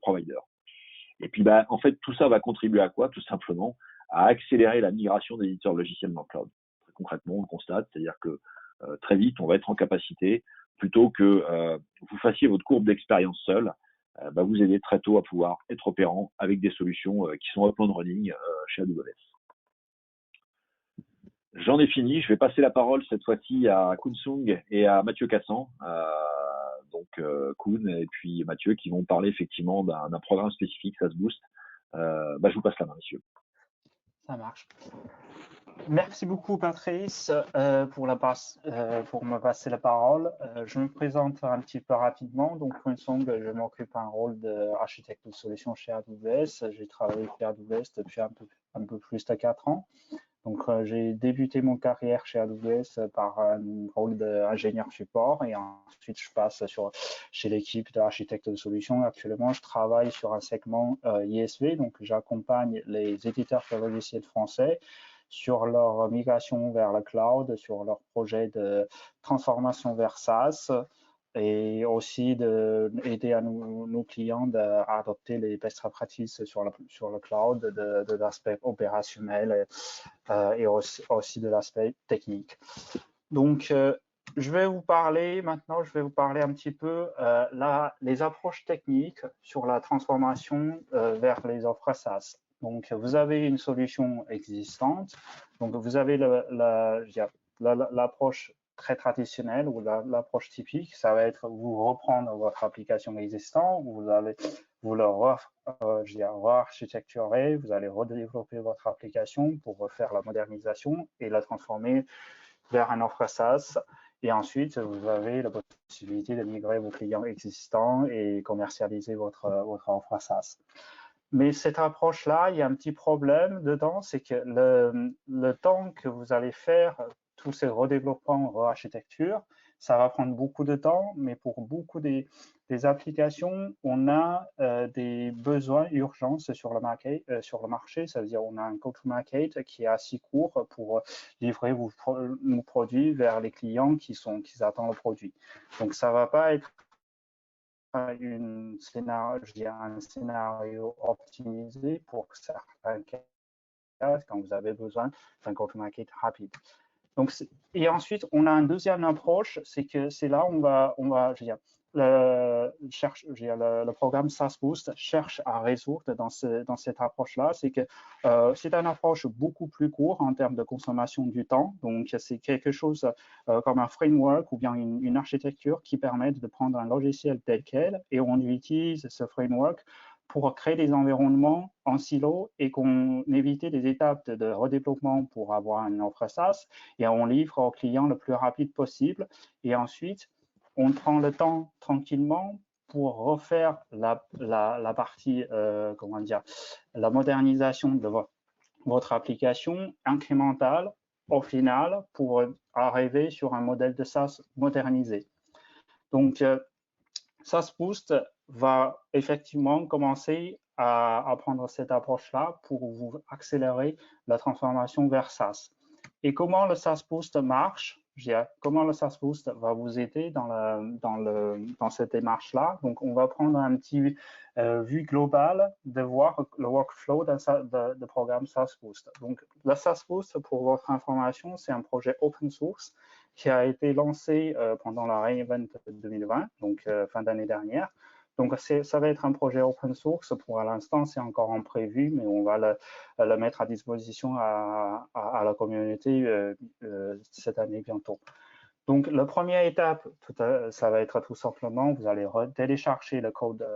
provider. Et puis, en fait, tout ça va contribuer à quoi? Tout simplement à accélérer la migration des éditeurs logiciels dans le cloud. Très concrètement, on le constate, c'est-à-dire que très vite, on va être en capacité, plutôt que vous fassiez votre courbe d'expérience seul, vous aider très tôt à pouvoir être opérant avec des solutions qui sont up and running chez AWS. J'en ai fini. Je vais passer la parole cette fois-ci à Koen Sung et à Mathieu Cassan. Donc Koen et puis Mathieu qui vont parler effectivement d'un programme spécifique SaaS Boost. Je vous passe la main, messieurs. Ça marche. Merci beaucoup, Patrice, pour me passer la parole. Je me présente un petit peu rapidement. Donc, Koen Sung, je m'occupe un rôle d'architecte de solution chez AWS. J'ai travaillé chez AWS depuis un peu plus de 4 ans. Donc, j'ai débuté mon carrière chez AWS par un rôle d'ingénieur support et ensuite je passe chez l'équipe d'architecte de solutions. Actuellement, je travaille sur un segment ISV, donc j'accompagne les éditeurs de logiciels français sur leur migration vers la cloud, sur leur projet de transformation vers SaaS et aussi d'aider à nos clients à adopter les best practices sur le cloud, de l'aspect opérationnel et aussi de l'aspect technique. Donc, je vais vous parler maintenant, un petit peu les approches techniques sur la transformation vers les offres SaaS. Donc, vous avez une solution existante. Donc, vous avez l'approche très traditionnelle ou l'approche typique. Ça va être vous reprendre votre application existante, vous allez vous le re-architecturer, vous allez redévelopper votre application pour refaire la modernisation et la transformer vers un offre SaaS. Et ensuite, vous avez la possibilité de migrer vos clients existants et commercialiser votre offre SaaS. Mais cette approche-là, il y a un petit problème dedans, c'est que le temps que vous allez faire tous ces redéveloppements, re-architecture, ça va prendre beaucoup de temps, mais pour beaucoup des applications, on a des besoins urgents sur le marché, ça veut dire on a un go-to-market qui est assez court pour livrer nos produits vers les clients qui attendent le produit. Donc, ça ne va pas être un scénario optimisé pour certains cas quand vous avez besoin d'un go-to-market rapide. Donc, et ensuite, on a une deuxième approche, c'est que c'est là où le programme SaaS Boost cherche à résoudre dans cette approche-là, c'est que c'est une approche beaucoup plus courte en termes de consommation du temps. Donc, c'est quelque chose comme un framework ou bien une architecture qui permet de prendre un logiciel tel quel et on utilise ce framework pour créer des environnements en silo et qu'on évite des étapes de redéveloppement pour avoir une offre SaaS et on livre au client le plus rapide possible. Et ensuite, on prend le temps tranquillement pour refaire la partie, la modernisation de votre application incrémentale au final pour arriver sur un modèle de SaaS modernisé. Donc, SaaS Boost va effectivement commencer à prendre cette approche-là pour vous accélérer la transformation vers SaaS. Et comment le SaaS Boost marche? Comment le SaaS Boost va vous aider dans cette démarche-là? Donc, on va prendre un petit vue globale de voir le workflow de programme SaaS Boost. Donc, le SaaS Boost, pour votre information, c'est un projet open source qui a été lancé pendant la Re:Invent 2020, donc fin d'année dernière. Donc, ça va être un projet open source. Pour l'instant, c'est encore en prévu, mais on va le mettre à disposition à la communauté cette année bientôt. Donc, la première étape, ça va être tout simplement, vous allez télécharger le code,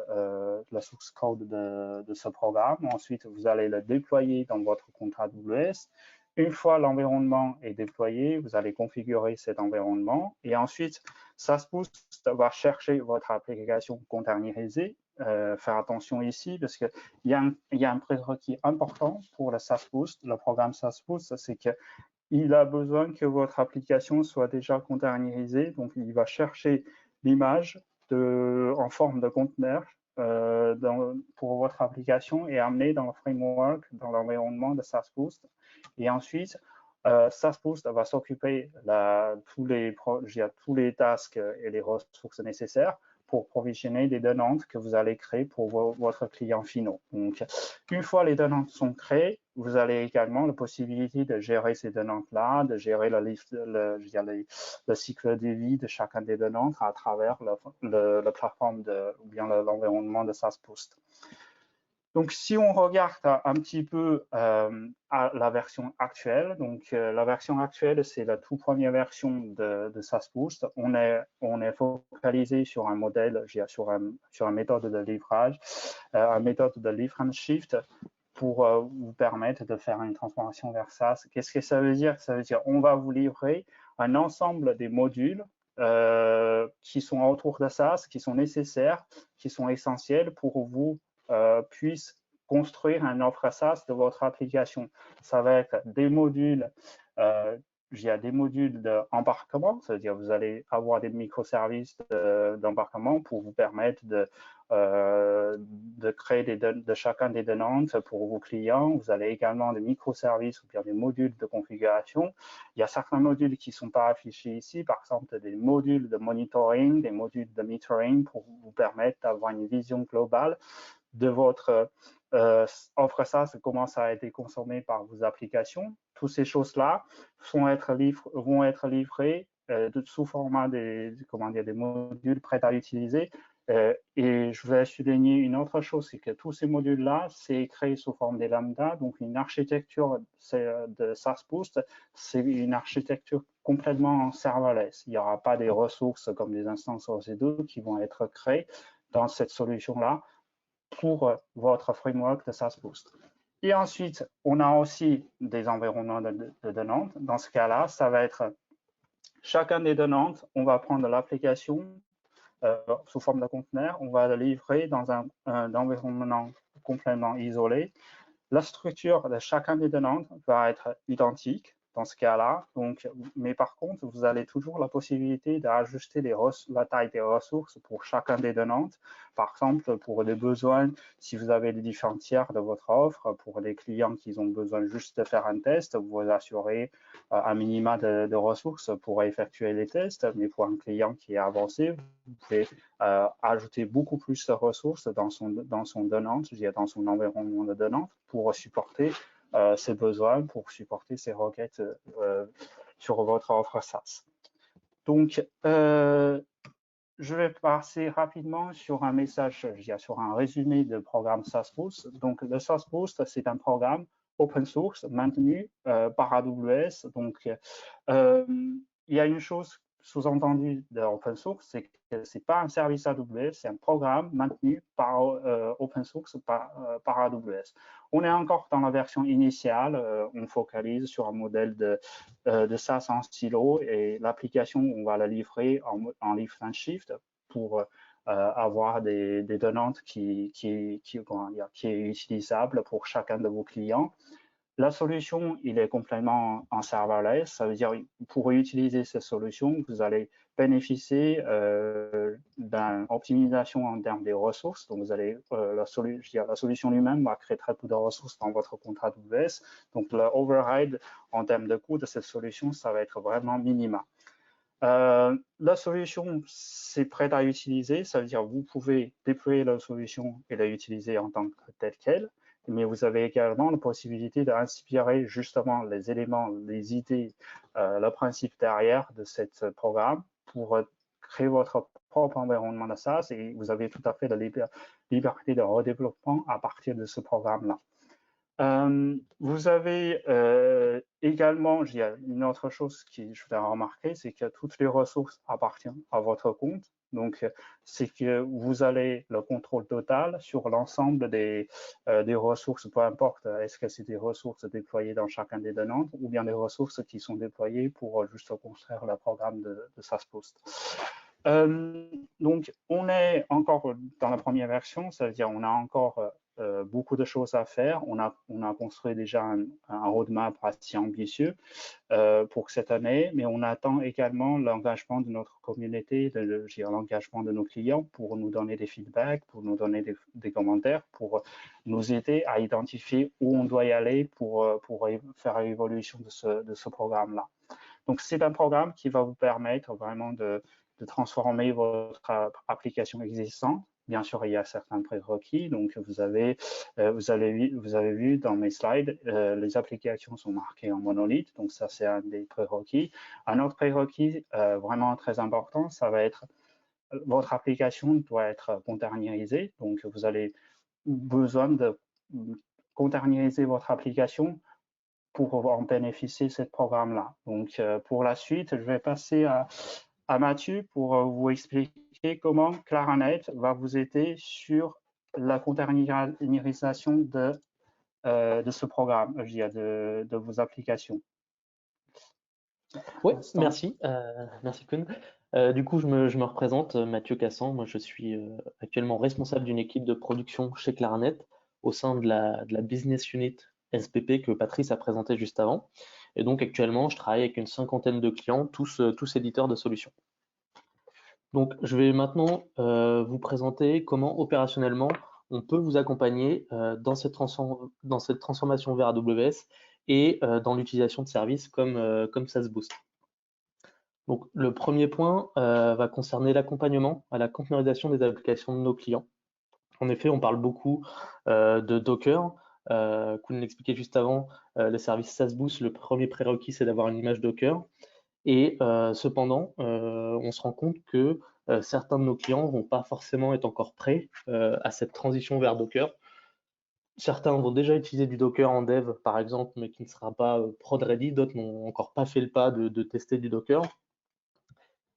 la source code de ce programme. Ensuite, vous allez le déployer dans votre compte AWS. Une fois l'environnement est déployé, vous allez configurer cet environnement et ensuite, SaaS Boost va chercher votre application containerisée. Faire attention ici parce qu'il y a un prérequis important pour le SaaS Boost, le programme SaaS Boost, c'est qu'il a besoin que votre application soit déjà containerisée. Donc, il va chercher l'image en forme de conteneur pour votre application et amener dans le framework, dans l'environnement de SaaS Boost. Et ensuite, SaaS Boost va s'occuper tous les tasks et les ressources nécessaires pour provisionner des données que vous allez créer pour votre client finaux. Donc, une fois les données sont créées, vous avez également la possibilité de gérer ces données-là, de gérer le cycle de vie de chacun des données à travers la plateforme ou bien l'environnement de SaaS Boost. Donc, si on regarde un petit peu à la version actuelle, donc la version actuelle, c'est la toute première version de SaaS Boost. On est focalisé sur un modèle, sur une méthode de livrage, une méthode de lift and shift pour vous permettre de faire une transformation vers SaaS. Qu'est-ce que ça veut dire? Ça veut dire qu'on va vous livrer un ensemble des modules qui sont autour de SaaS, qui sont nécessaires, qui sont essentiels pour vous puisse construire un offre SaaS de votre application. Ça va être des modules il y a des modules d'embarquement, c'est-à-dire vous allez avoir des microservices d'embarquement pour vous permettre de créer de chacun des tenantes pour vos clients. Vous avez également des microservices ou bien des modules de configuration. Il y a certains modules qui ne sont pas affichés ici, par exemple des modules de monitoring, des modules de metering pour vous permettre d'avoir une vision globale de votre offre SaaS, comment ça a été consommé par vos applications. Toutes ces choses-là vont être livrées sous format des modules prêts à utiliser. Et je vais souligner une autre chose, c'est que tous ces modules-là, c'est créé sous forme des lambda, donc une architecture de SaaS Boost, c'est une architecture complètement serverless. Il n'y aura pas des ressources comme des instances OC2 qui vont être créées dans cette solution-là pour votre framework de SaaS Boost. Et ensuite, on a aussi des environnements de tenantes. Dans ce cas-là, ça va être chacun des tenantes, on va prendre l'application sous forme de conteneur, on va le livrer dans un environnement complètement isolé. La structure de chacun des tenantes va être identique dans ce cas-là, mais par contre, vous avez toujours la possibilité d'ajuster la taille des ressources pour chacun des tenantes. Par exemple, pour les besoins, si vous avez des différents tiers de votre offre, pour les clients qui ont besoin juste de faire un test, vous assurez un minima de ressources pour effectuer les tests, mais pour un client qui est avancé, vous pouvez ajouter beaucoup plus de ressources dans son tenante, dans son environnement de tenante pour supporter ses besoins, pour supporter ses requêtes sur votre offre SaaS. Donc, je vais passer rapidement sur un message, sur un résumé de programme SaaS Boost. Donc, le SaaS Boost, c'est un programme open source maintenu par AWS. Donc, il y a une chose sous-entendue de open source, c'est que ce n'est pas un service AWS, c'est un programme maintenu par open source par AWS. On est encore dans la version initiale, on focalise sur un modèle de SaaS en silo et l'application, on va la livrer en lift and shift pour avoir des tenantes qui est utilisable pour chacun de vos clients. La solution, il est complètement en serverless. Ça veut dire pour utiliser cette solution, vous allez bénéficier d'une optimisation en termes des ressources. Donc, vous allez la solution lui-même va créer très peu de ressources dans votre compte AWS. Donc, le override en termes de coût de cette solution, ça va être vraiment minima. La solution, c'est prêt à utiliser. Ça veut dire vous pouvez déployer la solution et la utiliser en tant que telle qu'elle. Mais vous avez également la possibilité d'inspirer justement les éléments, les idées, le principe derrière de ce programme pour créer votre propre environnement de SaaS et vous avez tout à fait la liberté de redéveloppement à partir de ce programme-là. Vous avez également, il y a une autre chose que je voudrais remarquer, c'est que toutes les ressources appartiennent à votre compte. Donc, c'est que vous avez le contrôle total sur l'ensemble des ressources, peu importe, est-ce que c'est des ressources déployées dans chacun des tenantes ou bien des ressources qui sont déployées pour juste construire le programme de SaaS Boost. Donc, on est encore dans la première version, c'est-à-dire on a encore beaucoup de choses à faire. On a construit déjà un roadmap assez ambitieux pour cette année, mais on attend également l'engagement de notre communauté, l'engagement de nos clients pour nous donner des feedbacks, pour nous donner des commentaires, pour nous aider à identifier où on doit y aller pour faire l'évolution de ce programme-là. Donc, c'est un programme qui va vous permettre vraiment de transformer votre application existante. Bien sûr, il y a certains prérequis. Donc, vous avez vu dans mes slides, les applications sont marquées en monolithe. Donc, ça, c'est un des prérequis. Un autre prérequis vraiment très important, ça va être votre application doit être containerisée. Donc, vous avez besoin de containeriser votre application pour en bénéficier de ce programme-là. Donc, pour la suite, je vais passer à Mathieu pour vous expliquer comment Claranet va vous aider sur la containerisation de ce programme, de vos applications. Oui, merci. Merci, Kun. Du coup, je me représente, Mathieu Cassan. Moi, je suis actuellement responsable d'une équipe de production chez Claranet au sein de la business unit SPP que Patrice a présenté juste avant. Et donc actuellement, je travaille avec une cinquantaine de clients, tous éditeurs de solutions. Donc je vais maintenant vous présenter comment opérationnellement on peut vous accompagner dans cette transformation vers AWS et dans l'utilisation de services comme SaaS Boost. Donc le premier point va concerner l'accompagnement à la conteneurisation des applications de nos clients. En effet, on parle beaucoup de Docker. Koen l'expliquait juste avant, le service SaaS Boost, le premier prérequis, c'est d'avoir une image Docker. Et cependant, on se rend compte que certains de nos clients vont pas forcément être encore prêts à cette transition vers Docker. Certains vont déjà utiliser du Docker en dev, par exemple, mais qui ne sera pas prod ready. D'autres n'ont encore pas fait le pas de tester du Docker.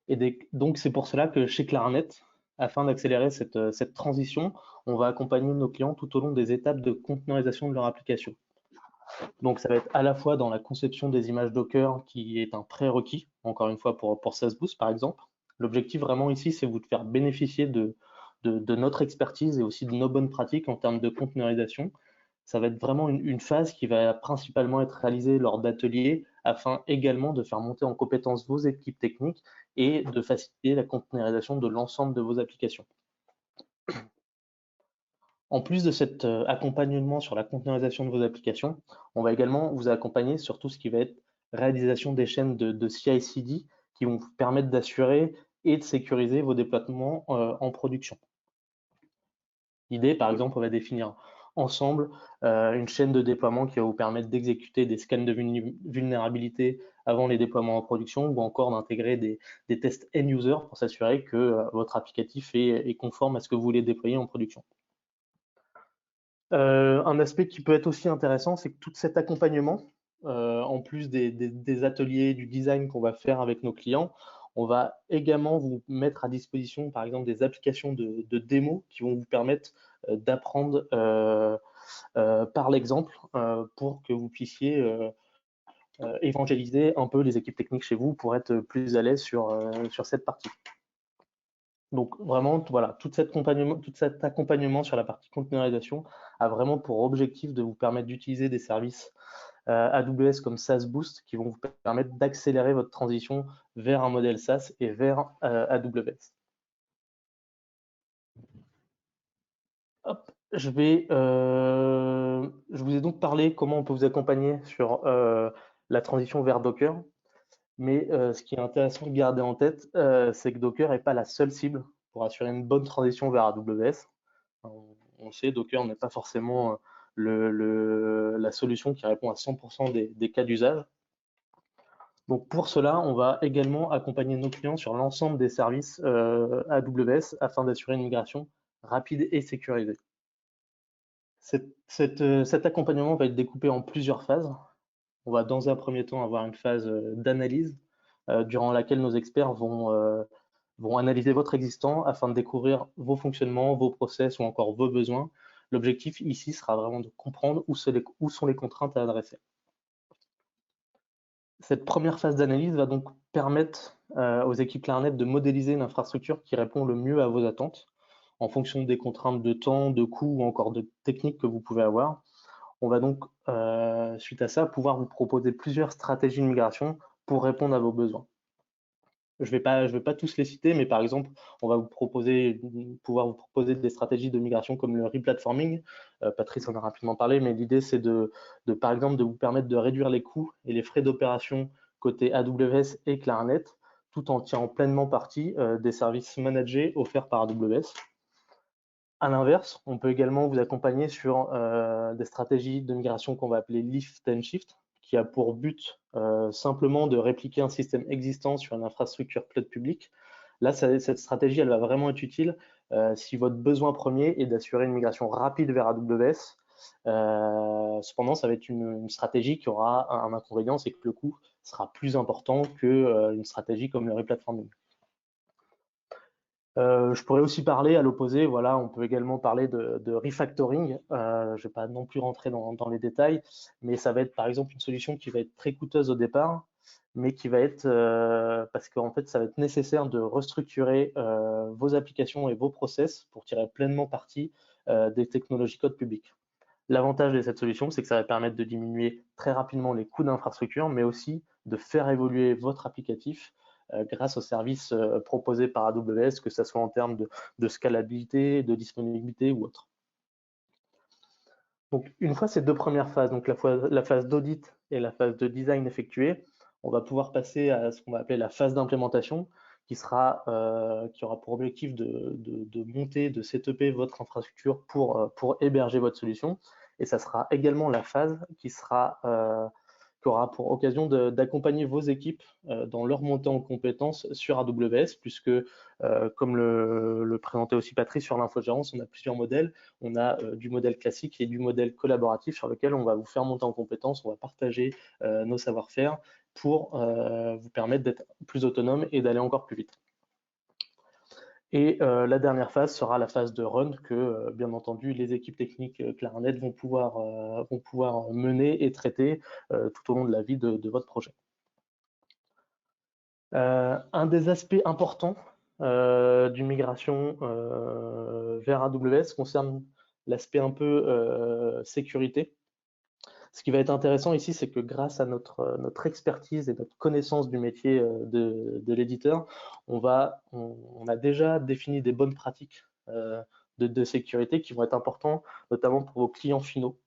Et donc, c'est pour cela que chez Claranet, afin d'accélérer cette transition, on va accompagner nos clients tout au long des étapes de conteneurisation de leur application. Donc, ça va être à la fois dans la conception des images Docker, qui est un prérequis, encore une fois pour SaaS Boost, par exemple. L'objectif vraiment ici, c'est vous de faire bénéficier de notre expertise et aussi de nos bonnes pratiques en termes de conteneurisation. Ça va être vraiment une phase qui va principalement être réalisée lors d'ateliers afin également de faire monter en compétence vos équipes techniques et de faciliter la conteneurisation de l'ensemble de vos applications. En plus de cet accompagnement sur la conteneurisation de vos applications, on va également vous accompagner sur tout ce qui va être réalisation des chaînes de CI/CD qui vont vous permettre d'assurer et de sécuriser vos déploiements en production. L'idée, par exemple, on va définir ensemble une chaîne de déploiement qui va vous permettre d'exécuter des scans de vulnérabilité avant les déploiements en production ou encore d'intégrer des tests end-user pour s'assurer que votre applicatif est conforme à ce que vous voulez déployer en production. Un aspect qui peut être aussi intéressant, c'est que tout cet accompagnement, en plus des ateliers, du design qu'on va faire avec nos clients, on va également vous mettre à disposition, par exemple, des applications de démo qui vont vous permettre d'apprendre par l'exemple pour que vous puissiez évangéliser un peu les équipes techniques chez vous pour être plus à l'aise sur cette partie. Donc vraiment, voilà, tout cet accompagnement sur la partie conteneurisation a vraiment pour objectif de vous permettre d'utiliser des services AWS comme SaaS Boost qui vont vous permettre d'accélérer votre transition vers un modèle SaaS et vers AWS. Hop, je vous ai donc parlé comment on peut vous accompagner sur la transition vers Docker. Mais ce qui est intéressant de garder en tête, c'est que Docker n'est pas la seule cible pour assurer une bonne transition vers AWS. On sait, Docker n'est pas forcément la solution qui répond à 100% des cas d'usage. Donc pour cela, on va également accompagner nos clients sur l'ensemble des services AWS afin d'assurer une migration rapide et sécurisée. Cet accompagnement va être découpé en plusieurs phases. On va dans un premier temps avoir une phase d'analyse durant laquelle nos experts vont analyser votre existant afin de découvrir vos fonctionnements, vos process ou encore vos besoins. L'objectif ici sera vraiment de comprendre où sont les contraintes à adresser. Cette première phase d'analyse va donc permettre aux équipes Claranet de modéliser une infrastructure qui répond le mieux à vos attentes en fonction des contraintes de temps, de coûts ou encore de techniques que vous pouvez avoir. On va donc, suite à ça, pouvoir vous proposer plusieurs stratégies de migration pour répondre à vos besoins. Je vais pas tous les citer, mais par exemple, on va pouvoir vous proposer des stratégies de migration comme le replatforming. Patrice en a rapidement parlé, mais l'idée c'est par exemple de vous permettre de réduire les coûts et les frais d'opération côté AWS et Claranet, tout en tirant pleinement parti des services managés offerts par AWS. À l'inverse, on peut également vous accompagner sur des stratégies de migration qu'on va appeler lift and shift, qui a pour but simplement de répliquer un système existant sur une infrastructure cloud publique. Là, cette stratégie, elle va vraiment être utile si votre besoin premier est d'assurer une migration rapide vers AWS. Cependant, ça va être une stratégie qui aura un inconvénient, c'est que le coût sera plus important qu'une stratégie comme le replatforming. Je pourrais aussi parler à l'opposé, voilà, on peut également parler de refactoring. Je ne vais pas non plus rentrer dans les détails, mais ça va être par exemple une solution qui va être très coûteuse au départ, mais qui va être, parce qu'en fait, ça va être nécessaire de restructurer vos applications et vos process pour tirer pleinement parti des technologies code public. L'avantage de cette solution, c'est que ça va permettre de diminuer très rapidement les coûts d'infrastructure, mais aussi de faire évoluer votre applicatif grâce aux services proposés par AWS, que ce soit en termes de scalabilité, de disponibilité ou autre. Donc, une fois ces deux premières phases, donc la phase d'audit et la phase de design effectuée, on va pouvoir passer à ce qu'on va appeler la phase d'implémentation, qui aura pour objectif de monter, de setuper votre infrastructure pour héberger votre solution. Et ça sera également la phase qui aura pour occasion d'accompagner vos équipes dans leur montée en compétences sur AWS, puisque, comme le présentait aussi Patrice sur l'infogérance, on a plusieurs modèles. On a du modèle classique et du modèle collaboratif sur lequel on va vous faire monter en compétences, on va partager nos savoir-faire pour vous permettre d'être plus autonome et d'aller encore plus vite. Et la dernière phase sera la phase de run que, bien entendu, les équipes techniques Claranet vont pouvoir mener et traiter tout au long de la vie de votre projet. Un des aspects importants d'une migration vers AWS concerne l'aspect un peu sécurité. Ce qui va être intéressant ici, c'est que grâce à notre expertise et notre connaissance du métier de l'éditeur, on a déjà défini des bonnes pratiques de sécurité qui vont être importantes, notamment pour vos clients finaux.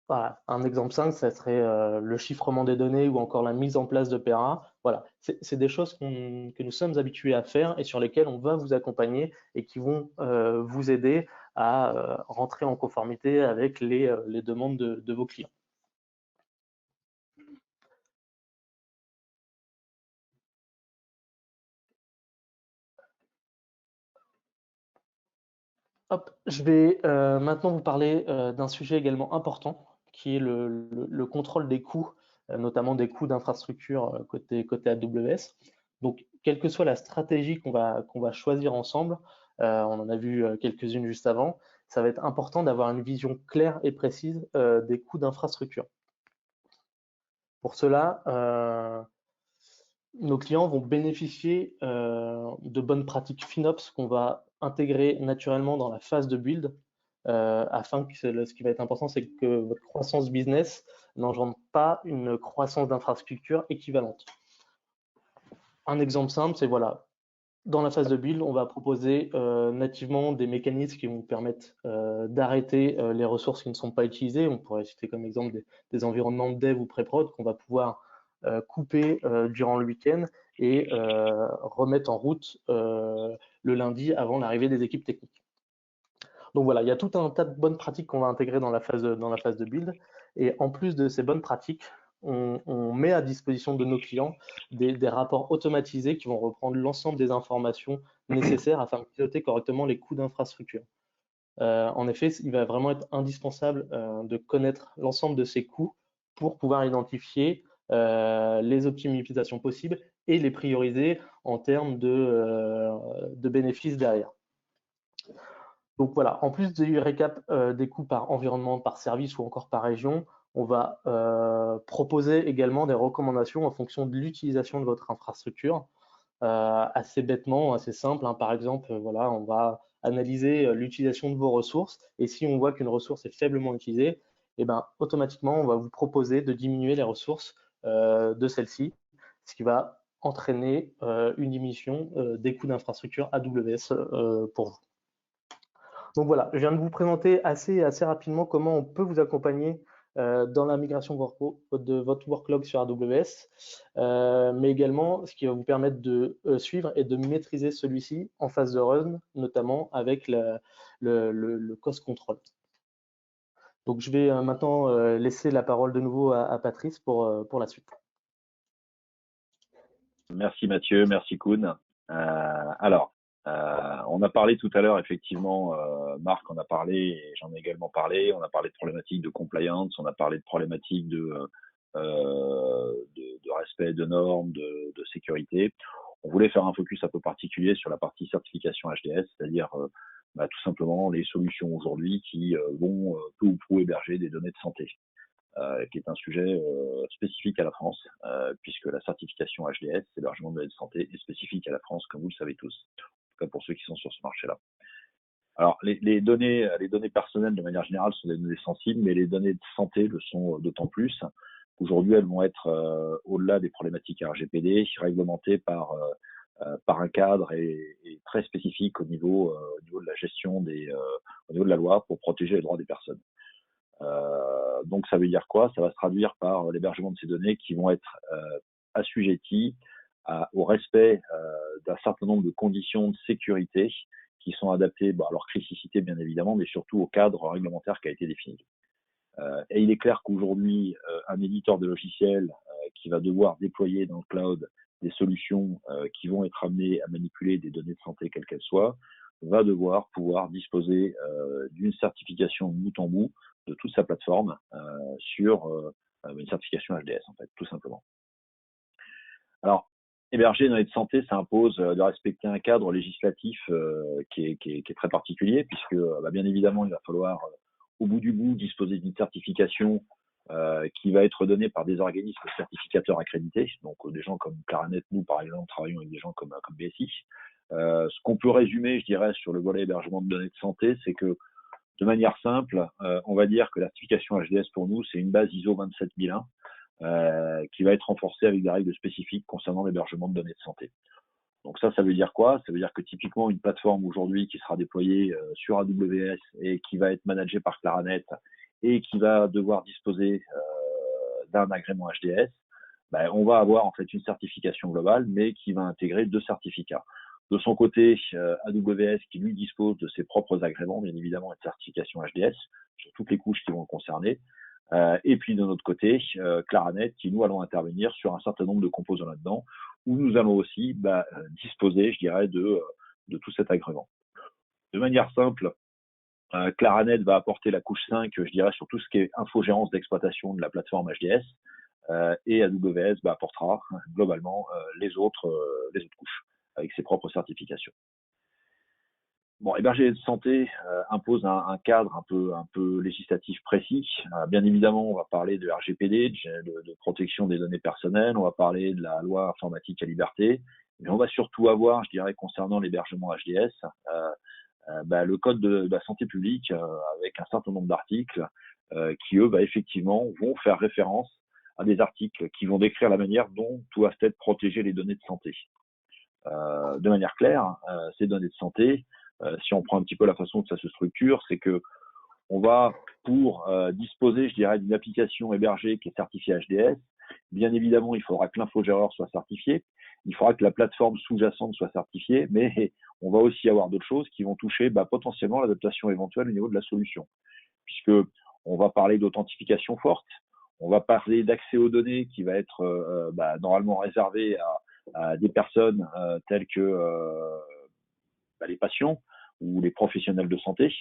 Voilà, un exemple simple, ça serait le chiffrement des données ou encore la mise en place de PRA. Voilà, c'est des choses que nous sommes habitués à faire et sur lesquelles on va vous accompagner et qui vont vous aider à rentrer en conformité avec les demandes de vos clients. Hop, je vais maintenant vous parler d'un sujet également important qui est le contrôle des coûts, notamment des coûts d'infrastructure côté AWS. Donc, quelle que soit la stratégie qu'on va choisir ensemble, on en a vu quelques-unes juste avant, ça va être important d'avoir une vision claire et précise des coûts d'infrastructure. Pour cela, nos clients vont bénéficier de bonnes pratiques FinOps qu'on va intégrer naturellement dans la phase de build afin que ce qui va être important, c'est que votre croissance business n'engendre pas une croissance d'infrastructure équivalente. Un exemple simple, c'est voilà, dans la phase de build, on va proposer nativement des mécanismes qui vont permettre d'arrêter les ressources qui ne sont pas utilisées. On pourrait citer comme exemple des environnements de dev ou pré-prod qu'on va pouvoir couper durant le week-end et remettre en route le lundi avant l'arrivée des équipes techniques. Donc voilà, il y a tout un tas de bonnes pratiques qu'on va intégrer dans la phase de build. Et en plus de ces bonnes pratiques, on met à disposition de nos clients des rapports automatisés qui vont reprendre l'ensemble des informations nécessaires afin de piloter correctement les coûts d'infrastructure. En effet, il va vraiment être indispensable de connaître l'ensemble de ces coûts pour pouvoir identifier les optimisations possibles et les prioriser en termes de bénéfices derrière. Donc voilà, en plus du récap des coûts par environnement, par service ou encore par région, on va proposer également des recommandations en fonction de l'utilisation de votre infrastructure. Assez bêtement, assez simple, hein. Par exemple, voilà, on va analyser l'utilisation de vos ressources et si on voit qu'une ressource est faiblement utilisée, eh ben, automatiquement, on va vous proposer de diminuer les ressources de celle-ci, ce qui va entraîner une diminution des coûts d'infrastructure AWS pour vous. Donc voilà, je viens de vous présenter assez rapidement comment on peut vous accompagner dans la migration de votre workload sur AWS, mais également ce qui va vous permettre de suivre et de maîtriser celui-ci en phase de run, notamment avec le cost control. Donc je vais maintenant laisser la parole de nouveau à Patrice pour la suite. Merci Mathieu, merci Koen. Alors, on a parlé tout à l'heure, effectivement, Marc en a parlé, et j'en ai également parlé. On a parlé de problématiques de compliance, on a parlé de problématiques de respect de normes, de sécurité. On voulait faire un focus un peu particulier sur la partie certification HDS, c'est-à-dire tout simplement les solutions aujourd'hui qui vont peu ou prou héberger des données de santé. Qui est un sujet spécifique à la France, puisque la certification HDS, hébergement de données de santé, est spécifique à la France, comme vous le savez tous, en tout cas pour ceux qui sont sur ce marché-là. Alors, les données personnelles, de manière générale, sont des données sensibles, mais les données de santé le sont d'autant plus. Aujourd'hui, elles vont être, au-delà des problématiques RGPD, réglementées par un cadre et très spécifique au niveau de la gestion au niveau de la loi pour protéger les droits des personnes. Donc, ça veut dire quoi? Ça va se traduire par l'hébergement de ces données qui vont être assujetties au respect d'un certain nombre de conditions de sécurité qui sont adaptées à leur criticité, bien évidemment, mais surtout au cadre réglementaire qui a été défini. Et il est clair qu'aujourd'hui, un éditeur de logiciels qui va devoir déployer dans le cloud des solutions qui vont être amenées à manipuler des données de santé, quelles qu'elles soient, va devoir pouvoir disposer d'une certification de bout en bout de toute sa plateforme sur une certification HDS, en fait, tout simplement. Alors, héberger une donnée de santé, ça impose de respecter un cadre législatif qui est très particulier, puisque bien évidemment, il va falloir, au bout du bout, disposer d'une certification qui va être donnée par des organismes certificateurs accrédités, donc des gens comme Claranet, nous par exemple, travaillons avec des gens comme BSI. Ce qu'on peut résumer, je dirais, sur le volet hébergement de données de santé, c'est que de manière simple, on va dire que la certification HDS pour nous, c'est une base ISO 27001 qui va être renforcée avec des règles spécifiques concernant l'hébergement de données de santé. Donc ça veut dire quoi? Ça veut dire que typiquement une plateforme aujourd'hui qui sera déployée sur AWS et qui va être managée par Claranet et qui va devoir disposer d'un agrément HDS, on va avoir en fait une certification globale, mais qui va intégrer 2 certificats. De son côté, AWS qui lui dispose de ses propres agréments, bien évidemment, et de certification HDS sur toutes les couches qui vont le concerner. Et puis de notre côté, Claranet qui nous allons intervenir sur un certain nombre de composants là-dedans, où nous allons aussi disposer, je dirais, de tout cet agrément. De manière simple, Claranet va apporter la couche 5, je dirais, sur tout ce qui est infogérance d'exploitation de la plateforme HDS, et AWS apportera globalement les autres couches avec ses propres certifications. Bon, héberger de santé impose un cadre un peu législatif précis. Bien évidemment, on va parler de RGPD, de protection des données personnelles, on va parler de la loi informatique à liberté, mais on va surtout avoir, je dirais, concernant l'hébergement HDS, le code de la santé publique avec un certain nombre d'articles qui, eux, effectivement, vont faire référence à des articles qui vont décrire la manière dont doivent être protégées les données de santé. De manière claire, ces données de santé, si on prend un petit peu la façon dont ça se structure, c'est que on va, pour disposer, je dirais, d'une application hébergée qui est certifiée HDS, bien évidemment, il faudra que l'infogéreur soit certifié, il faudra que la plateforme sous-jacente soit certifiée, mais on va aussi avoir d'autres choses qui vont toucher potentiellement l'adaptation éventuelle au niveau de la solution, puisque on va parler d'authentification forte, on va parler d'accès aux données qui va être normalement réservé à des personnes telles que les patients ou les professionnels de santé,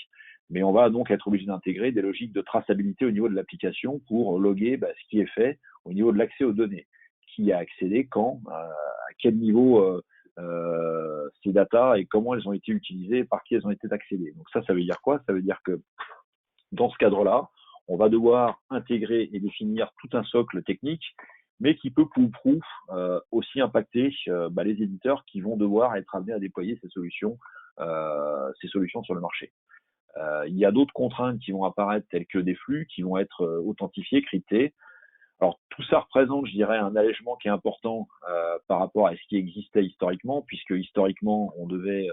mais on va donc être obligé d'intégrer des logiques de traçabilité au niveau de l'application pour loguer ce qui est fait au niveau de l'accès aux données, qui a accédé quand, à quel niveau ces data et comment elles ont été utilisées et par qui elles ont été accédées. Donc ça veut dire quoi? Ça veut dire que dans ce cadre-là, on va devoir intégrer et définir tout un socle technique, mais qui peut pour proof aussi impacter les éditeurs qui vont devoir être amenés à déployer ces solutions sur le marché. Il y a d'autres contraintes qui vont apparaître telles que des flux qui vont être authentifiés, cryptés. Alors tout ça représente, je dirais, un allègement qui est important par rapport à ce qui existait historiquement, puisque historiquement on devait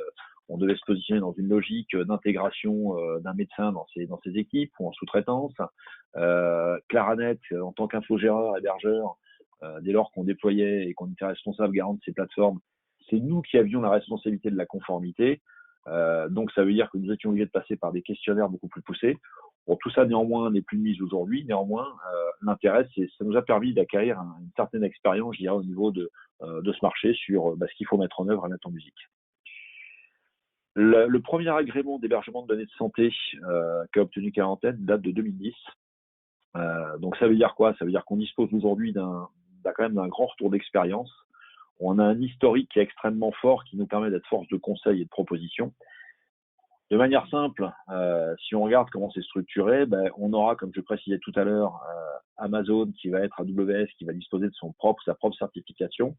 se positionner dans une logique d'intégration d'un médecin dans ses équipes ou en sous-traitance. Claranet, en tant qu'infogéreur, hébergeur, dès lors qu'on déployait et qu'on était responsable garant de ces plateformes, c'est nous qui avions la responsabilité de la conformité. Donc ça veut dire que nous étions obligés de passer par des questionnaires beaucoup plus poussés. Bon, tout ça néanmoins n'est plus de mise aujourd'hui. Néanmoins, l'intérêt, ça nous a permis d'acquérir une certaine expérience, je dirais, au niveau de ce marché sur ce qu'il faut mettre en œuvre à mettre en musique. Le premier agrément d'hébergement de données de santé qu'a obtenu Quarantaine date de 2010. Donc ça veut dire quoi? Ça veut dire qu'on dispose aujourd'hui quand même d'un grand retour d'expérience. On a un historique qui est extrêmement fort, qui nous permet d'être force de conseil et de proposition. De manière simple, si on regarde comment c'est structuré, on aura, comme je précisais tout à l'heure, Amazon qui va être AWS, qui va disposer de sa propre certification,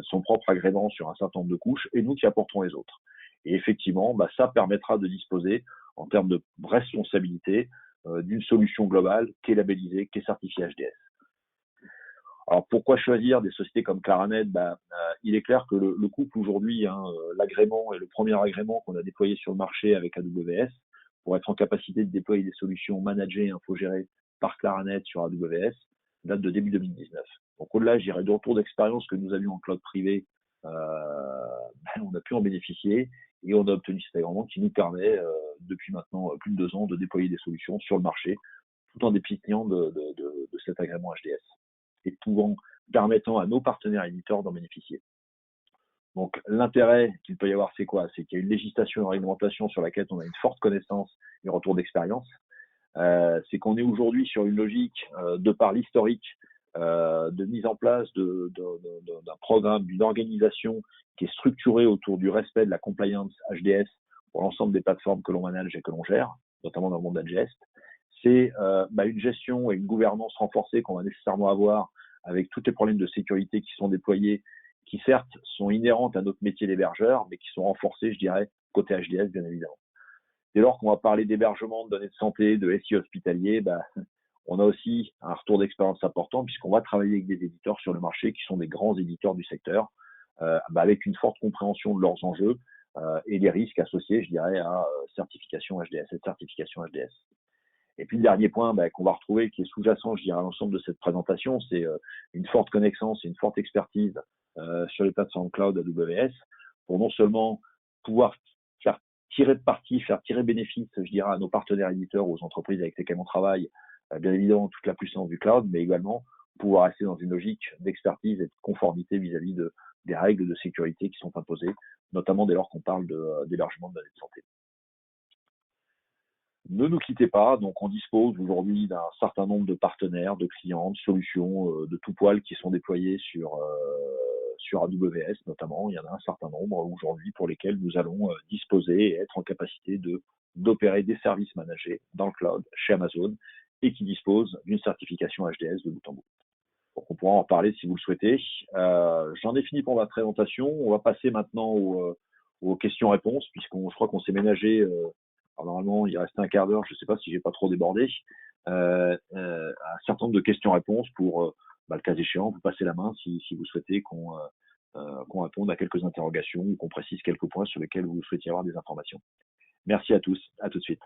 son propre agrément sur un certain nombre de couches et nous qui apporterons les autres. Et effectivement, ça permettra de disposer en termes de responsabilité d'une solution globale qui est labellisée, qui est certifiée HDS. Alors pourquoi choisir des sociétés comme Claranet? Il est clair que le couple aujourd'hui, l'agrément et le premier agrément qu'on a déployé sur le marché avec AWS pour être en capacité de déployer des solutions managées et infogérées par Claranet sur AWS date de début 2019. Donc au-delà, je dirais, de retour d'expérience que nous avions en cloud privé, on a pu en bénéficier et on a obtenu cet agrément qui nous permet depuis maintenant plus de 2 ans de déployer des solutions sur le marché tout en bénéficiant de cet agrément HDS et permettant à nos partenaires éditeurs d'en bénéficier. Donc l'intérêt qu'il peut y avoir, c'est quoi? C'est qu'il y a une législation et une réglementation sur laquelle on a une forte connaissance et retour d'expérience. C'est qu'on est aujourd'hui sur une logique, de par l'historique, de mise en place d'un programme, d'une organisation qui est structurée autour du respect de la compliance HDS pour l'ensemble des plateformes que l'on manage et que l'on gère, notamment dans le monde d'Adgest. C'est une gestion et une gouvernance renforcée qu'on va nécessairement avoir avec tous les problèmes de sécurité qui sont déployés, qui certes sont inhérentes à notre métier d'hébergeur, mais qui sont renforcés, je dirais, côté HDS, bien évidemment. Dès lors qu'on va parler d'hébergement, de données de santé, de SI hospitalier, on a aussi un retour d'expérience important puisqu'on va travailler avec des éditeurs sur le marché qui sont des grands éditeurs du secteur, avec une forte compréhension de leurs enjeux et des risques associés, je dirais, à certification HDS, cette certification HDS. Et puis le dernier point qu'on va retrouver, qui est sous-jacent, je dirais, à l'ensemble de cette présentation, c'est une forte connaissance et une forte expertise sur les plateformes cloud AWS pour non seulement pouvoir faire tirer de parti, faire tirer bénéfice, je dirais, à nos partenaires éditeurs, aux entreprises avec lesquelles on travaille, bien évidemment toute la puissance du cloud, mais également pouvoir rester dans une logique d'expertise et de conformité vis-à-vis des règles de sécurité qui sont imposées, notamment dès lors qu'on parle d'hébergement de données de santé. Ne nous quittez pas, donc on dispose aujourd'hui d'un certain nombre de partenaires, de clients, de solutions de tout poil qui sont déployés sur AWS notamment. Il y en a un certain nombre aujourd'hui pour lesquels nous allons disposer et être en capacité d'opérer des services managés dans le cloud chez Amazon et qui disposent d'une certification HDS de bout en bout. Donc on pourra en parler si vous le souhaitez. J'en ai fini pour ma présentation. On va passer maintenant aux questions-réponses puisqu'on je crois qu'on s'est ménagé. Alors normalement, il reste un quart d'heure, je ne sais pas si j'ai pas trop débordé, un certain nombre de questions-réponses pour, le cas échéant, vous passez la main si vous souhaitez qu'on réponde à quelques interrogations ou qu'on précise quelques points sur lesquels vous souhaitiez avoir des informations. Merci à tous, à tout de suite.